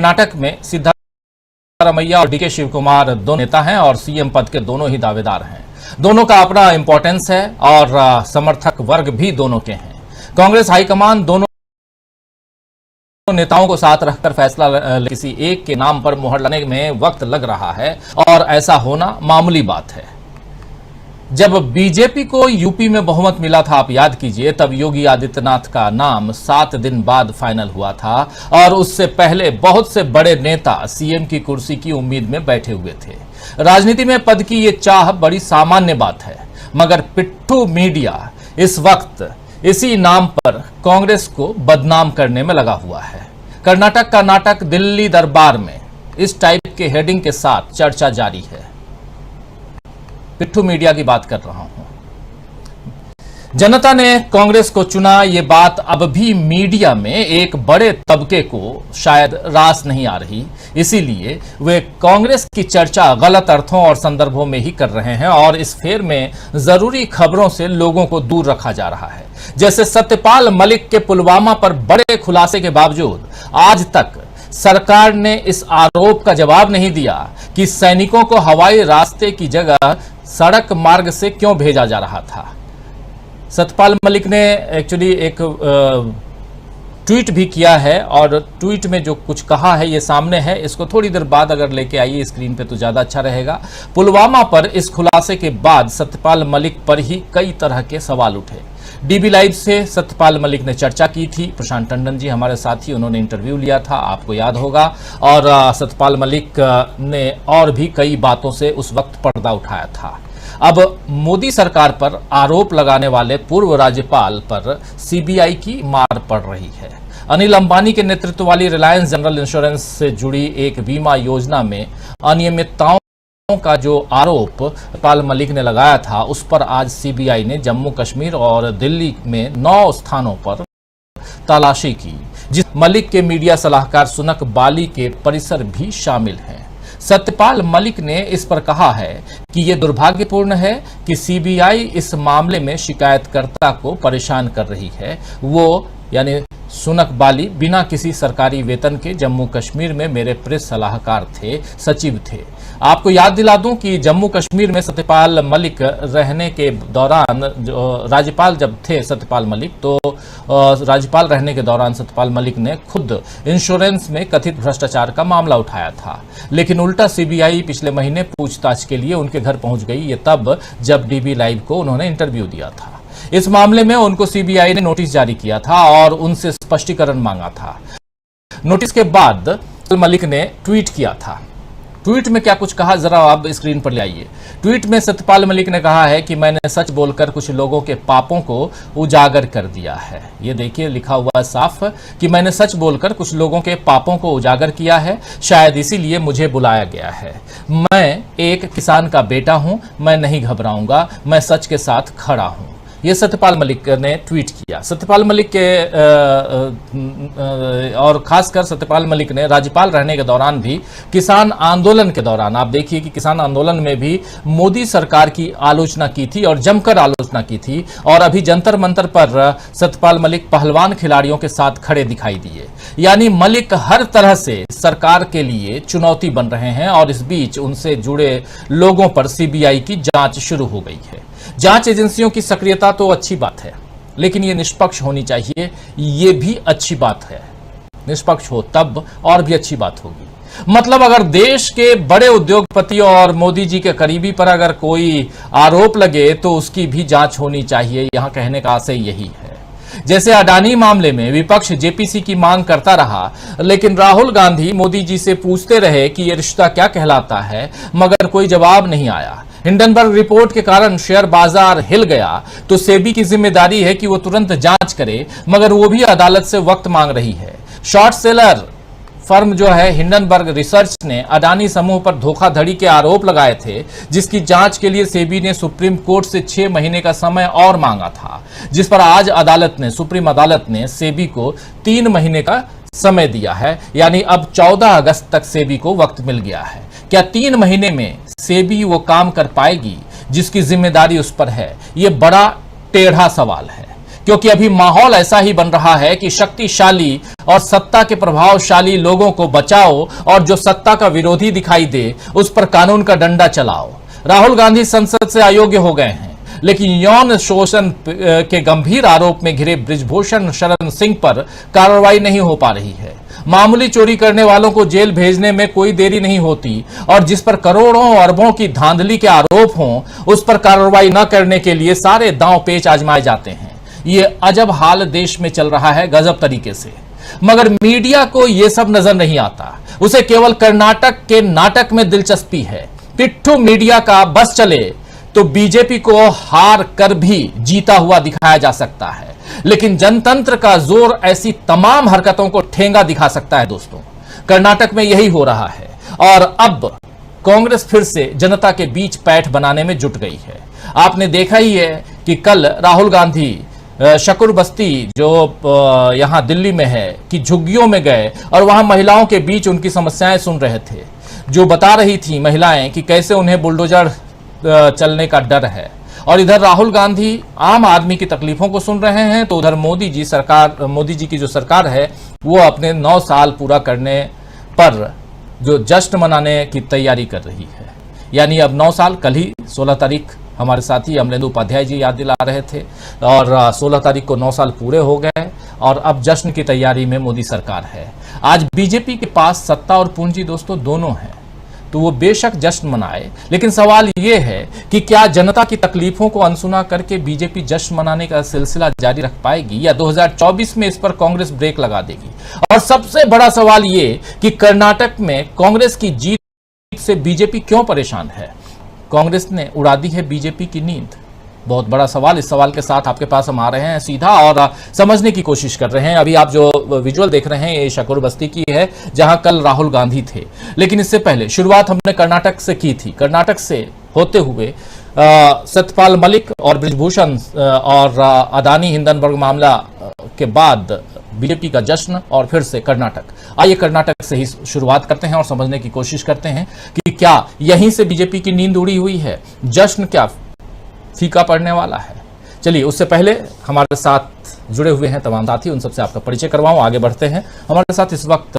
कर्नाटक में सिद्धारमैया और डीके शिव कुमार दोनों नेता हैं और सीएम पद के दोनों ही दावेदार हैं। दोनों का अपना इंपॉर्टेंस है और समर्थक वर्ग भी दोनों के हैं। कांग्रेस हाईकमान दोनों नेताओं को साथ रखकर फैसला किसी एक के नाम पर मुहर लगाने में वक्त लग रहा है और ऐसा होना मामूली बात है। जब बीजेपी को यूपी में बहुमत मिला था, आप याद कीजिए, तब योगी आदित्यनाथ का नाम 7 दिन बाद फाइनल हुआ था और उससे पहले बहुत से बड़े नेता सीएम की कुर्सी की उम्मीद में बैठे हुए थे। राजनीति में पद की ये चाह बड़ी सामान्य बात है, मगर पिट्ठू मीडिया इस वक्त इसी नाम पर कांग्रेस को बदनाम करने में लगा हुआ है। कर्नाटक का नाटक दिल्ली दरबार में इस टाइप के हेडिंग के साथ चर्चा जारी है। पिट्ठू मीडिया की बात कर रहा हूं। जनता ने कांग्रेस को चुना, ये बात अब भी मीडिया में एक बड़े तबके को शायद रास नहीं आ रही, इसीलिए वे कांग्रेस की चर्चा गलत अर्थों और संदर्भों में ही कर रहे हैं और इस फेर में जरूरी खबरों से लोगों को दूर रखा जा रहा है। जैसे सत्यपाल मलिक के पुलवामा पर बड़े खुलासे के बावजूद आज तक सरकार ने इस आरोप का जवाब नहीं दिया कि सैनिकों को हवाई रास्ते की जगह सड़क मार्ग से क्यों भेजा जा रहा था। सत्यपाल मलिक ने एक्चुअली एक ट्वीट भी किया है और ट्वीट में जो कुछ कहा है ये सामने है। इसको थोड़ी देर बाद अगर लेके आइए स्क्रीन पे तो ज्यादा अच्छा रहेगा। पुलवामा पर इस खुलासे के बाद सत्यपाल मलिक पर ही कई तरह के सवाल उठे। डीबी लाइव से सत्यपाल मलिक ने चर्चा की थी। प्रशांत टंडन जी हमारे साथी, उन्होंने इंटरव्यू लिया था, आपको याद होगा। और सत्यपाल मलिक ने और भी कई बातों से उस वक्त पर्दा उठाया था। अब मोदी सरकार पर आरोप लगाने वाले पूर्व राज्यपाल पर सीबीआई की मार पड़ रही है। अनिल अंबानी के नेतृत्व वाली रिलायंस जनरल इंश्योरेंस से जुड़ी एक बीमा योजना में अनियमितताओं का जो आरोप सत्यपाल मलिक ने लगाया था, उस पर आज सीबीआई ने जम्मू कश्मीर और दिल्ली में 9 स्थानों पर तलाशी की, जिस मलिक के मीडिया सलाहकार सुनक बाली के परिसर भी शामिल हैं। सत्यपाल मलिक ने इस पर कहा है कि यह दुर्भाग्यपूर्ण है कि सीबीआई इस मामले में शिकायतकर्ता को परेशान कर रही है। वो यानी सुनक बाली बिना किसी सरकारी वेतन के जम्मू कश्मीर में मेरे प्रेस सलाहकार थे, सचिव थे। आपको याद दिला दूं कि जम्मू कश्मीर में सत्यपाल मलिक रहने के दौरान, राज्यपाल जब थे सत्यपाल मलिक, तो राज्यपाल रहने के दौरान सत्यपाल मलिक ने खुद इंश्योरेंस में कथित भ्रष्टाचार का मामला उठाया था। लेकिन उल्टा सीबीआई पिछले महीने पूछताछ के लिए उनके घर पहुंच गई। ये तब जब डीबी लाइव को उन्होंने इंटरव्यू दिया था। इस मामले में उनको सीबीआई ने नोटिस जारी किया था और उनसे स्पष्टीकरण मांगा था। नोटिस के बाद मलिक ने ट्वीट किया था। ट्वीट में क्या कुछ कहा, जरा आप स्क्रीन पर ले आइए। ट्वीट में सत्यपाल मलिक ने कहा है कि मैंने सच बोलकर कुछ लोगों के पापों को उजागर कर दिया है। ये देखिए लिखा हुआ है साफ कि मैंने सच बोलकर कुछ लोगों के पापों को उजागर किया है, शायद इसीलिए मुझे बुलाया गया है। मैं एक किसान का बेटा हूं, मैं नहीं घबराऊंगा, मैं सच के साथ खड़ा हूं। ये सत्यपाल मलिक ने ट्वीट किया। सत्यपाल मलिक के और खासकर सत्यपाल मलिक ने राज्यपाल रहने के दौरान भी किसान आंदोलन के दौरान, आप देखिए कि किसान आंदोलन में भी मोदी सरकार की आलोचना की थी और जमकर आलोचना की थी। और अभी जंतर मंतर पर सत्यपाल मलिक पहलवान खिलाड़ियों के साथ खड़े दिखाई दिए। यानी मलिक हर तरह से सरकार के लिए चुनौती बन रहे हैं और इस बीच उनसे जुड़े लोगों पर सीबीआई की जांच शुरू हो गई है। जांच एजेंसियों की सक्रियता तो अच्छी बात है, लेकिन ये निष्पक्ष होनी चाहिए, ये भी अच्छी बात है। निष्पक्ष हो तब और भी अच्छी बात होगी। मतलब अगर देश के बड़े उद्योगपतियों और मोदी जी के करीबी पर अगर कोई आरोप लगे तो उसकी भी जांच होनी चाहिए। यहां कहने का आशय यही है। जैसे अडानी मामले में विपक्ष जेपीसी की मांग करता रहा, लेकिन राहुल गांधी मोदी जी से पूछते रहे कि यह रिश्ता क्या कहलाता है, मगर कोई जवाब नहीं आया। हिंडनबर्ग रिपोर्ट के कारण शेयर बाजार हिल गया तो सेबी की जिम्मेदारी है कि वो तुरंत जांच करे, मगर वो भी अदालत से वक्त मांग रही है। शॉर्ट सेलर फर्म जो है हिंडनबर्ग रिसर्च ने अडानी समूह पर धोखाधड़ी के आरोप लगाए थे, जिसकी जांच के लिए सेबी ने सुप्रीम कोर्ट से 6 महीने का समय और मांगा था, जिस पर आज सुप्रीम अदालत ने सेबी को 3 महीने का समय दिया है। यानी अब 14 अगस्त तक सेबी को वक्त मिल गया है। क्या 3 महीने में सेबी वो काम कर पाएगी जिसकी जिम्मेदारी उस पर है? ये बड़ा टेढ़ा सवाल है। क्योंकि अभी माहौल ऐसा ही बन रहा है कि शक्तिशाली और सत्ता के प्रभावशाली लोगों को बचाओ और जो सत्ता का विरोधी दिखाई दे उस पर कानून का डंडा चलाओ। राहुल गांधी संसद से अयोग्य हो गए हैं, लेकिन यौन शोषण के गंभीर आरोप में घिरे बृजभूषण शरण सिंह पर कार्रवाई नहीं हो पा रही है। मामूली चोरी करने वालों को जेल भेजने में कोई देरी नहीं होती और जिस पर करोड़ों अरबों की धांधली के आरोप हों उस पर कार्रवाई न करने के लिए सारे दांव पेच आजमाए जाते हैं। ये अजब हाल देश में चल रहा है गजब तरीके से, मगर मीडिया को यह सब नजर नहीं आता। उसे केवल कर्नाटक के नाटक में दिलचस्पी है। पिट्ठू मीडिया का बस चले तो बीजेपी को हार कर भी जीता हुआ दिखाया जा सकता है, लेकिन जनतंत्र का जोर ऐसी तमाम हरकतों को ठेंगा दिखा सकता है। दोस्तों, कर्नाटक में यही हो रहा है और अब कांग्रेस फिर से जनता के बीच पैठ बनाने में जुट गई है। आपने देखा ही है कि कल राहुल गांधी शकुर बस्ती जो यहां दिल्ली में है कि झुग्गियों में गए और वहां महिलाओं के बीच उनकी समस्याएं सुन रहे थे, जो बता रही थी महिलाएं कि कैसे उन्हें बुलडोजर चलने का डर है। और इधर राहुल गांधी आम आदमी की तकलीफों को सुन रहे हैं, तो उधर मोदी जी की जो सरकार है वो अपने 9 साल पूरा करने पर जो जश्न मनाने की तैयारी कर रही है। यानी अब 9 साल, कल ही 16 तारीख हमारे साथी अमलेंदु उपाध्याय जी याद दिला रहे थे और 16 तारीख को 9 साल पूरे हो गए और अब जश्न की तैयारी में मोदी सरकार है। आज बीजेपी के पास सत्ता और पूंजी दोस्तों दोनों है, तो वो बेशक जश्न मनाए, लेकिन सवाल ये है कि क्या जनता की तकलीफों को अनसुना करके बीजेपी जश्न मनाने का सिलसिला जारी रख पाएगी या 2024 में इस पर कांग्रेस ब्रेक लगा देगी। और सबसे बड़ा सवाल ये कि कर्नाटक में कांग्रेस की जीत से बीजेपी क्यों परेशान है। कांग्रेस ने उड़ा दी है बीजेपी की नींद। बहुत बड़ा सवाल। इस सवाल के साथ आपके पास हम आ रहे हैं सीधा और समझने की कोशिश कर रहे हैं। अभी आप जो विजुअल देख रहे हैं ये शकुर बस्ती की है जहां कल राहुल गांधी थे, लेकिन इससे पहले शुरुआत हमने कर्नाटक से की थी। कर्नाटक से होते हुए सत्यपाल मलिक और बृजभूषण और अदानी हिंडनबर्ग मामला के बाद बीजेपी का जश्न और फिर से कर्नाटक। आइए कर्नाटक से ही शुरुआत करते हैं और समझने की कोशिश करते हैं कि क्या यहीं से बीजेपी की नींद उड़ी हुई है, जश्न क्या फीका पड़ने वाला है। चलिए उससे पहले हमारे साथ जुड़े हुए हैं तमाम साथी, उन सबसे आपका परिचय करवाऊं, आगे बढ़ते हैं। हमारे साथ इस वक्त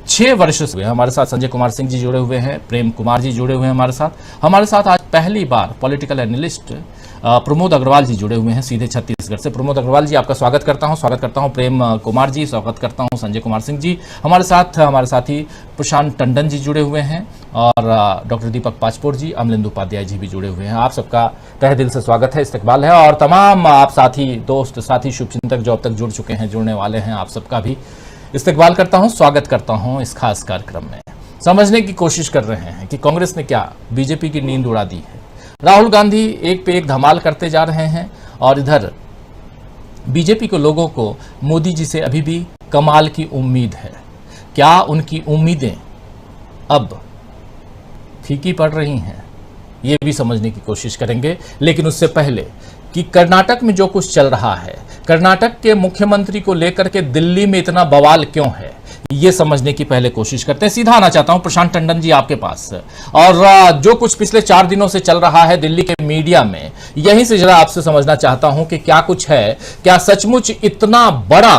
6 वर्ष से हमारे साथ संजय कुमार सिंह जी जुड़े हुए हैं, प्रेम कुमार जी जुड़े हुए हैं हमारे साथ आज पहली बार पॉलिटिकल एनालिस्ट प्रमोद अग्रवाल जी जुड़े हुए हैं सीधे छत्तीसगढ़ से। प्रमोद अग्रवाल जी आपका स्वागत करता हूं। प्रेम कुमार जी स्वागत करता हूं। संजय कुमार सिंह जी हमारे साथी प्रशांत टंडन जी जुड़े हुए हैं और डॉक्टर दीपक पाचपोर जी, अमलेंदु उपाध्याय जी भी जुड़े हुए हैं। आप सबका तहे दिल से स्वागत है, इस्तकबाल है। और तमाम आप साथी दोस्त साथी शुभचिंतक जो अब तक जुड़ चुके हैं, जुड़ने वाले हैं, आप सबका भी इस्तकबाल करता हूं, स्वागत करता हूं इस खास कार्यक्रम में। समझने की कोशिश कर रहे हैं कि कांग्रेस ने क्या बीजेपी की नींद उड़ा दी है। राहुल गांधी एक पे एक धमाल करते जा रहे हैं और इधर बीजेपी को लोगों को मोदी जी से अभी भी कमाल की उम्मीद है। क्या उनकी उम्मीदें अब फीकी पड़ रही हैं, ये भी समझने की कोशिश करेंगे। लेकिन उससे पहले कि कर्नाटक में जो कुछ चल रहा है, कर्नाटक के मुख्यमंत्री को लेकर के दिल्ली में इतना बवाल क्यों है, ये समझने की पहले कोशिश करते हैं। सीधा आना चाहता हूं प्रशांत टंडन जी आपके पास, और जो कुछ पिछले 4 दिनों से चल रहा है दिल्ली के मीडिया में, यहीं से जरा आपसे समझना चाहता हूं कि क्या कुछ है, क्या सचमुच इतना बड़ा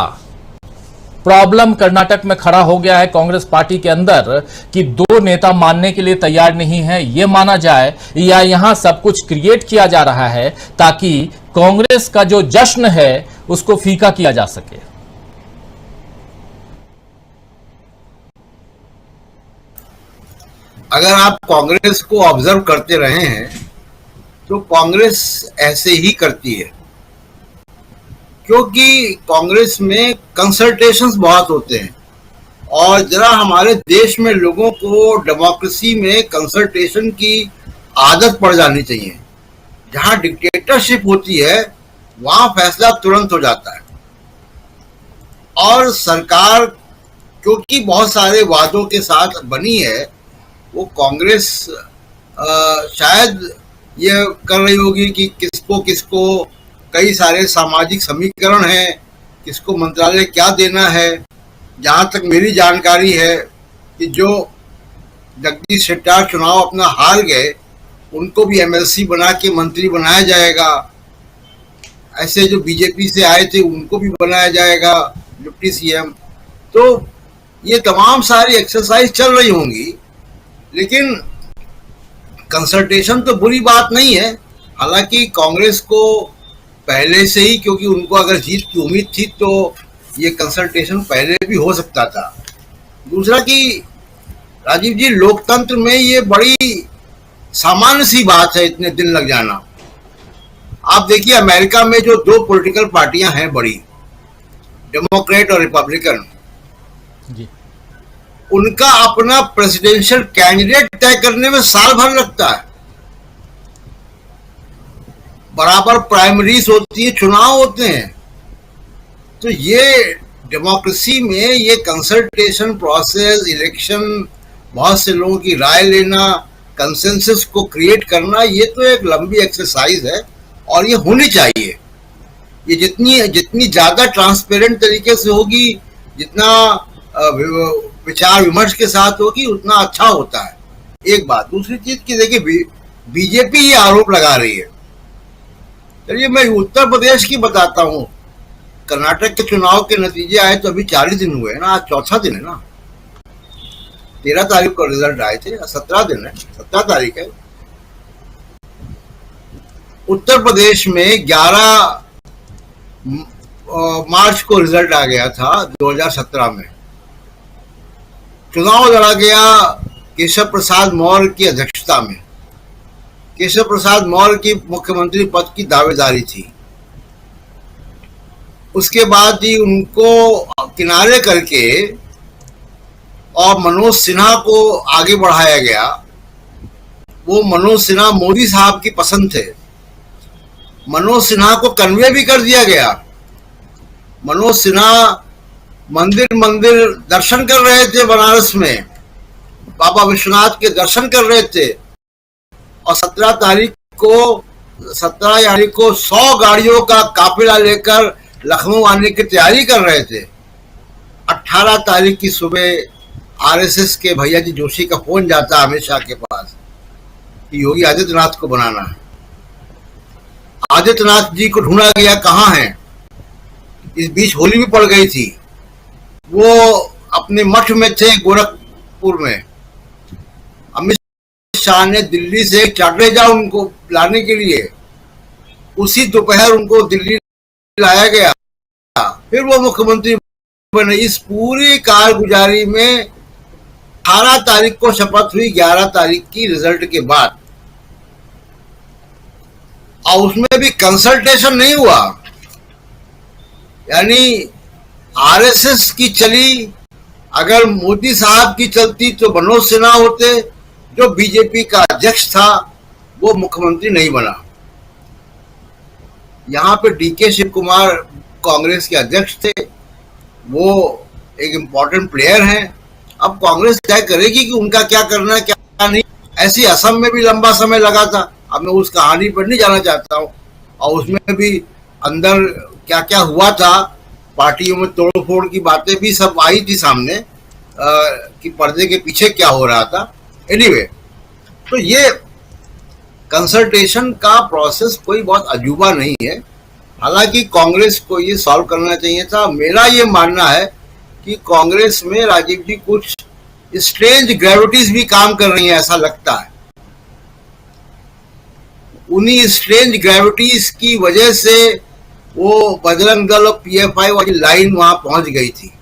प्रॉब्लम कर्नाटक में खड़ा हो गया है कांग्रेस पार्टी के अंदर कि 2 नेता मानने के लिए तैयार नहीं है, यह माना जाए, या यहां सब कुछ क्रिएट किया जा रहा है ताकि कांग्रेस का जो जश्न है उसको फीका किया जा सके। अगर आप कांग्रेस को ऑब्जर्व करते रहे हैं तो कांग्रेस ऐसे ही करती है, क्योंकि कांग्रेस में कंसल्टेशंस बहुत होते हैं और जरा हमारे देश में लोगों को डेमोक्रेसी में कंसल्टेशन की आदत पड़ जानी चाहिए। जहां डिक्टेटरशिप होती है वहां फैसला तुरंत हो जाता है और सरकार क्योंकि बहुत सारे वादों के साथ बनी है, वो कांग्रेस शायद ये कर रही होगी कि किसको कई सारे सामाजिक समीकरण हैं, किसको मंत्रालय क्या देना है। जहाँ तक मेरी जानकारी है कि जो जगदीश शेट्टार चुनाव अपना हार गए, उनको भी एमएलसी बना के मंत्री बनाया जाएगा। ऐसे जो बीजेपी से आए थे उनको भी बनाया जाएगा डिप्टी सीएम। तो ये तमाम सारी एक्सरसाइज चल रही होंगी, लेकिन कंसल्टेशन तो बुरी बात नहीं है। हालांकि कांग्रेस को पहले से ही, क्योंकि उनको अगर जीत की उम्मीद थी तो ये कंसल्टेशन पहले भी हो सकता था। दूसरा कि राजीव जी, लोकतंत्र में ये बड़ी सामान्य सी बात है इतने दिन लग जाना। आप देखिए अमेरिका में जो दो पॉलिटिकल पार्टियां हैं बड़ी, डेमोक्रेट और रिपब्लिकन, जी। उनका अपना प्रेसिडेंशियल कैंडिडेट तय करने में साल भर लगता है। बराबर प्राइमरीज होती है, चुनाव होते हैं। तो ये डेमोक्रेसी में ये कंसल्टेशन प्रोसेस, इलेक्शन, बहुत से लोगों की राय लेना, कंसेंसस को क्रिएट करना, ये तो एक लंबी एक्सरसाइज है और ये होनी चाहिए। ये जितनी ज्यादा ट्रांसपेरेंट तरीके से होगी, जितना विचार विमर्श के साथ होगी, उतना अच्छा होता है। एक बात। दूसरी चीज की देखिए, बीजेपी ये आरोप लगा रही है। चलिए मैं उत्तर प्रदेश की बताता हूँ। कर्नाटक के चुनाव के नतीजे आए तो अभी 40 दिन हुए हैं ना, आज चौथा दिन है ना। 13 तारीख को रिजल्ट आए थे, 17 दिन है, 17 तारीख है। उत्तर प्रदेश में 11 मार्च को रिजल्ट आ गया था 2017 में। चुनाव लड़ा गया केशव प्रसाद मौर्य की अध्यक्षता में। केशव प्रसाद मौर्य की मुख्यमंत्री पद की दावेदारी थी। उसके बाद ही उनको किनारे करके और मनोज सिन्हा को आगे बढ़ाया गया। वो मनोज सिन्हा मोदी साहब की पसंद थे। मनोज सिन्हा को कन्वे भी कर दिया गया। मनोज सिन्हा मंदिर मंदिर दर्शन कर रहे थे बनारस में, बाबा विश्वनाथ के दर्शन कर रहे थे, और 17 तारीख को 100 गाड़ियों का काफिला लेकर लखनऊ आने की तैयारी कर रहे थे। 18 तारीख की सुबह आरएसएस के भैया जी जोशी का फोन जाता अमित शाह के पास कि योगी आदित्यनाथ को बनाना है। आदित्यनाथ जी को ढूंढा गया, कहाँ हैं। इस बीच होली भी पड़ गई थी। वो अपने मठ में थे गोरखपुर में। अमित शाह ने दिल्ली से एक चार्टर भेजा उनको लाने के लिए। उसी दोपहर उनको दिल्ली लाया गया, फिर वो मुख्यमंत्री बने। इस पूरी कारगुजारी में 18 तारीख को शपथ हुई, 11 तारीख की रिजल्ट के बाद, और उसमें भी कंसल्टेशन नहीं हुआ। यानी आरएसएस की चली, अगर मोदी साहब की चलती तो मनोज सिन्हा होते। जो बीजेपी का अध्यक्ष था वो मुख्यमंत्री नहीं बना। यहाँ पे डीके शिव कुमार कांग्रेस के अध्यक्ष थे, वो एक इम्पोर्टेंट प्लेयर हैं। अब कांग्रेस तय करेगी कि उनका क्या करना है क्या नहीं। ऐसी असम में भी लंबा समय लगा था। अब मैं उस कहानी पर नहीं जाना चाहता हूँ, और उसमें भी अंदर क्या क्या हुआ था, पार्टियों में तोड़फोड़ की बातें भी सब आई थी सामने, कि पर्दे के पीछे क्या हो रहा था। एनीवे, तो ये कंसल्टेशन का प्रोसेस कोई बहुत अजूबा नहीं है। हालांकि कांग्रेस को ये सॉल्व करना चाहिए था। मेरा ये मानना है कि कांग्रेस में राजीव जी कुछ स्ट्रेंज ग्रेविटीज भी काम कर रही हैं, ऐसा लगता है। उन्हीं स्ट्रेंज ग्रेविटीज की वजह से वो बजरंग दल और पीएफआई वाली लाइन वहां पहुंच गई थी।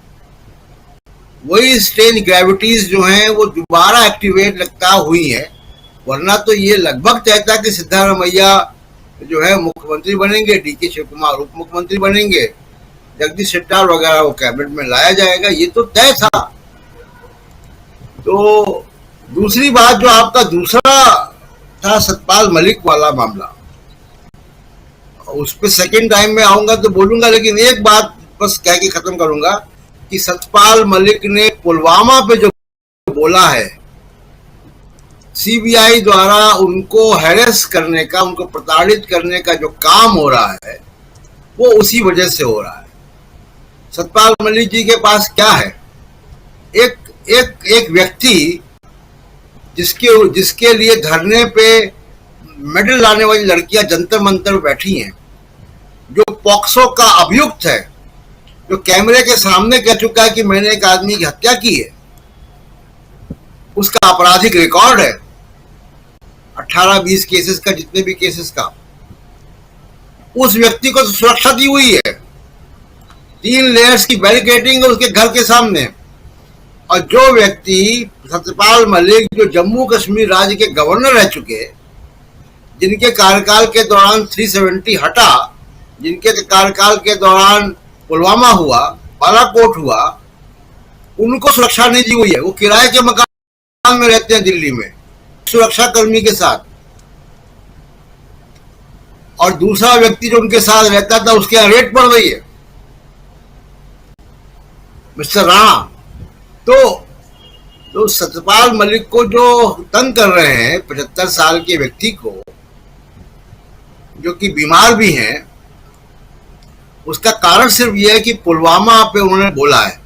वही स्ट्रेंज ग्रेविटीज जो हैं वो दोबारा एक्टिवेट लगता हुई है। वरना तो ये लगभग तय था कि सिद्धारमैया जो है मुख्यमंत्री बनेंगे, डीके शिव कुमार उप मुख्यमंत्री बनेंगे, जगदीश शेट्टार वगैरह वो कैबिनेट में लाया जाएगा, ये तो तय था। तो दूसरी बात जो आपका दूसरा था सतपाल मलिक वाला मामला, उस पर सेकेंड टाइम में आऊंगा तो बोलूंगा, लेकिन एक बात बस कह के खत्म करूंगा कि सतपाल मलिक ने पुलवामा पे जो बोला है, सीबीआई द्वारा उनको हैरेस करने का, उनको प्रताड़ित करने का जो काम हो रहा है वो उसी वजह से हो रहा है। सतपाल मलिक जी के पास क्या है, एक व्यक्ति जिसके लिए धरने पे मेडल लाने वाली लड़कियां जंतर मंतर बैठी हैं, जो पॉक्सो का अभियुक्त है, जो कैमरे के सामने कह चुका है कि मैंने एक आदमी की हत्या की है, उसका आपराधिक रिकॉर्ड है 18-20 केसेस का, जितने भी केसेस का, उस व्यक्ति को तो सुरक्षा दी हुई है, 3 लेयर्स की बैरिकेडिंग है उसके घर के सामने। और जो व्यक्ति सत्यपाल मलिक, जो जम्मू कश्मीर राज्य के गवर्नर रह चुके, जिनके कार्यकाल के दौरान 370 हटा, जिनके कार्यकाल के दौरान पुलवामा हुआ, बालाकोट हुआ, उनको सुरक्षा नहीं दी हुई है। वो किराए के मकान में रहते हैं दिल्ली में सुरक्षा कर्मी के साथ, और दूसरा व्यक्ति जो उनके साथ रहता था उसके यहाँ रेड पड़ रही है, मिस्टर राणा। तो सत्यपाल मलिक को जो तंग कर रहे हैं 75 साल के व्यक्ति को, जो कि बीमार भी हैं, उसका कारण सिर्फ यह है कि पुलवामा पे उन्होंने बोला है।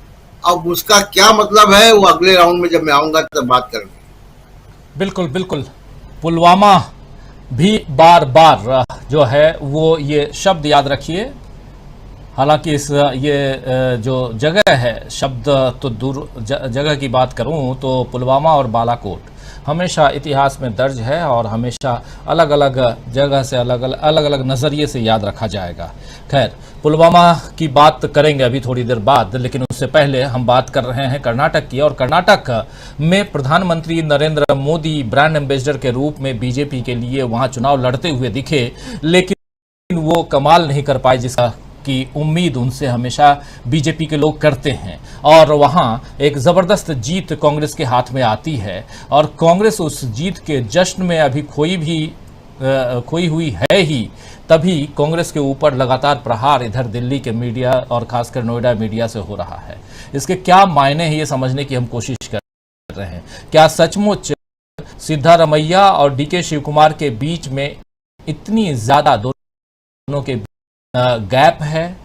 अब उसका क्या मतलब है वो अगले राउंड में जब मैं आऊंगा तब बात करेंगे। बिल्कुल बिल्कुल, पुलवामा भी बार बार जो है वो ये शब्द याद रखिए। हालांकि इस ये जो जगह है, शब्द तो दूर जगह की बात करूं तो पुलवामा और बालाकोट हमेशा इतिहास में दर्ज है और हमेशा अलग अलग जगह से अलग अलग नज़रिए से याद रखा जाएगा। खैर, पुलवामा की बात करेंगे अभी थोड़ी देर बाद, लेकिन उससे पहले हम बात कर रहे हैं कर्नाटक की। और कर्नाटक में प्रधानमंत्री नरेंद्र मोदी ब्रांड एम्बेसडर के रूप में बीजेपी के लिए वहां चुनाव लड़ते हुए दिखे, लेकिन वो कमाल नहीं कर पाए जिसका की उम्मीद उनसे हमेशा बीजेपी के लोग करते हैं। और वहां एक जबरदस्त जीत कांग्रेस के हाथ में आती है और कांग्रेस उस जीत के जश्न में अभी खोई हुई है ही, तभी कांग्रेस के ऊपर लगातार प्रहार इधर दिल्ली के मीडिया और खासकर नोएडा मीडिया से हो रहा है। इसके क्या मायने हैं ये समझने की हम कोशिश कर रहे हैं। क्या सचमुच सिद्धारमैया और डीके शिव कुमार के बीच में इतनी ज्यादा दोनों के गैप है,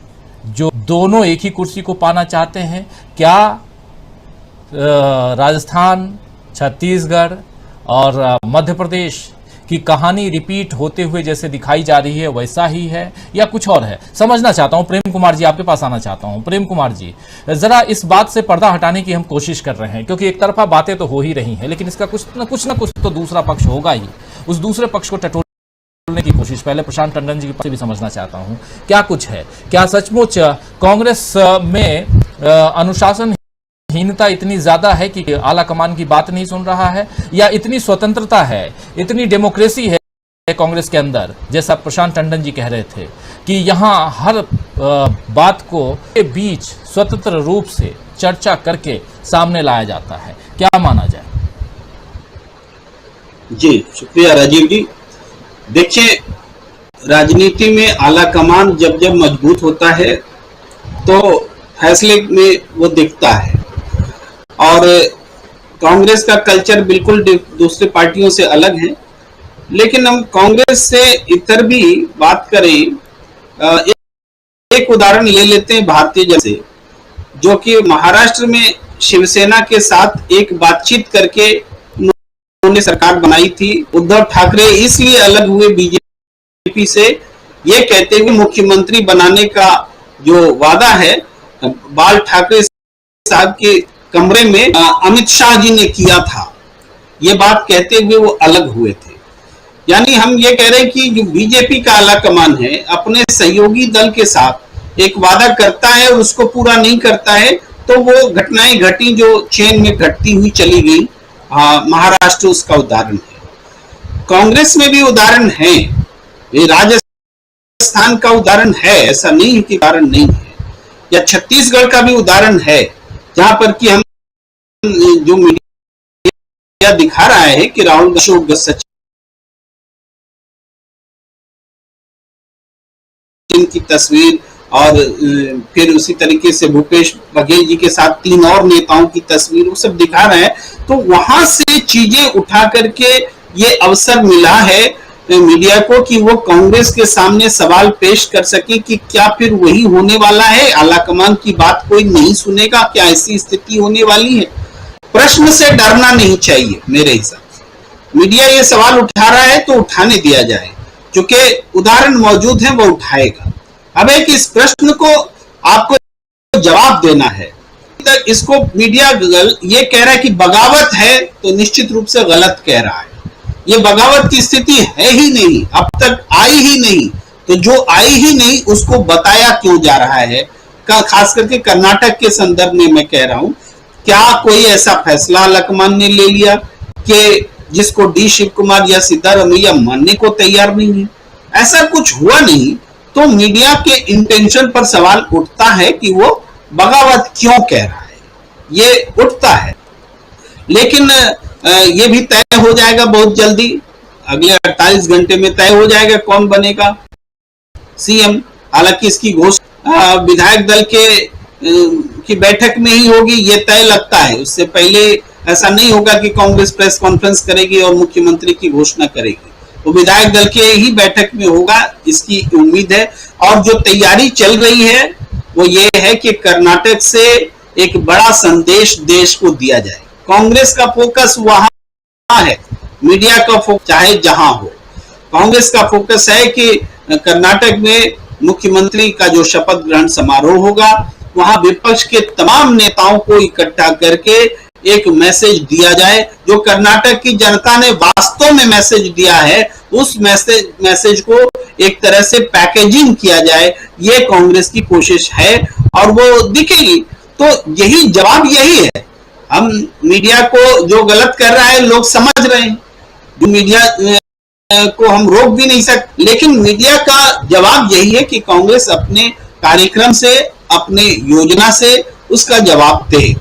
जो दोनों एक ही कुर्सी को पाना चाहते हैं? क्या राजस्थान, छत्तीसगढ़ और मध्य प्रदेश की कहानी रिपीट होते हुए जैसे दिखाई जा रही है वैसा ही है या कुछ और है? समझना चाहता हूं। प्रेम कुमार जी, आपके पास आना चाहता हूं। प्रेम कुमार जी, जरा इस बात से पर्दा हटाने की हम कोशिश कर रहे हैं, क्योंकि एक तरफा बातें तो हो ही रही हैं, लेकिन इसका कुछ न कुछ तो दूसरा पक्ष होगा ही। उस दूसरे पक्ष को टटोलने की कोशिश पहले प्रशांत टंडन जी से भी समझना चाहता हूं, क्या कुछ है? क्या सचमुच कांग्रेस में अनुशासनहीनता इतनी ज्यादा है कि आला कमान की बात नहीं सुन रहा है, या इतनी स्वतंत्रता है, इतनी डेमोक्रेसी है कांग्रेस के अंदर, जैसा प्रशांत टंडन जी कह रहे थे कि यहां हर बात को के बीच स्वतंत्र रूप से चर्चा करके सामने लाया जाता है? क्या माना जाए? जी शुक्रिया राजीव जी। देखिए, राजनीति में आला कमान जब जब मजबूत होता है तो फैसले में वो दिखता है, और कांग्रेस का कल्चर बिल्कुल दूसरी पार्टियों से अलग है। लेकिन हम कांग्रेस से इतर भी बात करें, एक उदाहरण ले लेते हैं भारतीय जनता से, जो कि महाराष्ट्र में शिवसेना के साथ एक बातचीत करके उन्होंने सरकार बनाई थी। उद्धव ठाकरे इसलिए अलग हुए बीजेपी से, ये कहते हुए मुख्यमंत्री बनाने का जो वादा है बाल ठाकरे साहब के कमरे में अमित शाह जी ने किया था, ये बात कहते हुए वो अलग हुए थे। यानी हम ये कह रहे हैं कि जो बीजेपी का आला कमान है अपने सहयोगी दल के साथ एक वादा करता है और उसको पूरा नहीं करता है, तो वो घटनाएं घटी जो चेन में घटती हुई चली गई। महाराष्ट्र उसका उदाहरण है। कांग्रेस में भी उदाहरण है, ये राजस्थान का उदाहरण है, ऐसा नहीं है कि उदाहरण नहीं है, या छत्तीसगढ़ का भी उदाहरण है, जहां पर कि हम जो मीडिया दिखा रहा है कि राहुल अशोक सचिन की तस्वीर, और फिर उसी तरीके से भूपेश बघेल जी के साथ 3 और नेताओं की तस्वीर, वो सब दिखा रहे हैं। तो वहां से चीजें उठा करके ये अवसर मिला है मीडिया को कि वो कांग्रेस के सामने सवाल पेश कर सके कि क्या फिर वही होने वाला है, आलाकमान की बात कोई नहीं सुनेगा, क्या ऐसी स्थिति होने वाली है? प्रश्न से डरना नहीं चाहिए मेरे हिसाब से। मीडिया ये सवाल उठा रहा है तो उठाने दिया जाए, क्योंकि उदाहरण मौजूद है, वो उठाएगा। अब एक इस प्रश्न को आपको जवाब देना है। तक इसको मीडिया ये कह रहा है कि बगावत है, तो निश्चित रूप से गलत कह रहा है। ये बगावत की स्थिति है ही नहीं, अब तक आई ही नहीं। तो जो आई ही नहीं उसको बताया क्यों जा रहा है, खास करके कर्नाटक के संदर्भ में मैं कह रहा हूं। क्या कोई ऐसा फैसला आलाकमान ने ले लिया कि जिसको डी शिव कुमार या सिद्धारमैया मानने को तैयार नहीं है? ऐसा कुछ हुआ नहीं। तो मीडिया के इंटेंशन पर सवाल उठता है कि वो बगावत क्यों कह रहा है, ये उठता है। लेकिन ये भी तय हो जाएगा बहुत जल्दी, अगले 48 घंटे में तय हो जाएगा कौन बनेगा सीएम। हालांकि इसकी घोषणा विधायक दल की बैठक में ही होगी, ये तय लगता है। उससे पहले ऐसा नहीं होगा कि कांग्रेस प्रेस कॉन्फ्रेंस करेगी और मुख्यमंत्री की घोषणा करेगी। तो विधायक दल के ही बैठक में होगा, इसकी उम्मीद है। और जो तैयारी चल रही है वो ये है कि कर्नाटक से एक बड़ा संदेश देश को दिया जाए। कांग्रेस का फोकस वहां है, मीडिया का फोकस चाहे जहां हो। कांग्रेस का फोकस है कि कर्नाटक में मुख्यमंत्री का जो शपथ ग्रहण समारोह होगा, वहां विपक्ष के तमाम नेताओं को इकट्ठा करके एक मैसेज दिया जाए। जो कर्नाटक की जनता ने वास्तव में मैसेज दिया है, उस मैसेज को एक तरह से पैकेजिंग किया जाए, ये कांग्रेस की कोशिश है और वो दिखेगी। तो यही जवाब यही है। हम मीडिया को जो गलत कर रहा है लोग समझ रहे हैं, जो मीडिया को हम रोक भी नहीं सकते। लेकिन मीडिया का जवाब यही है कि कांग्रेस अपने कार्यक्रम से, अपने योजना से उसका जवाब दे।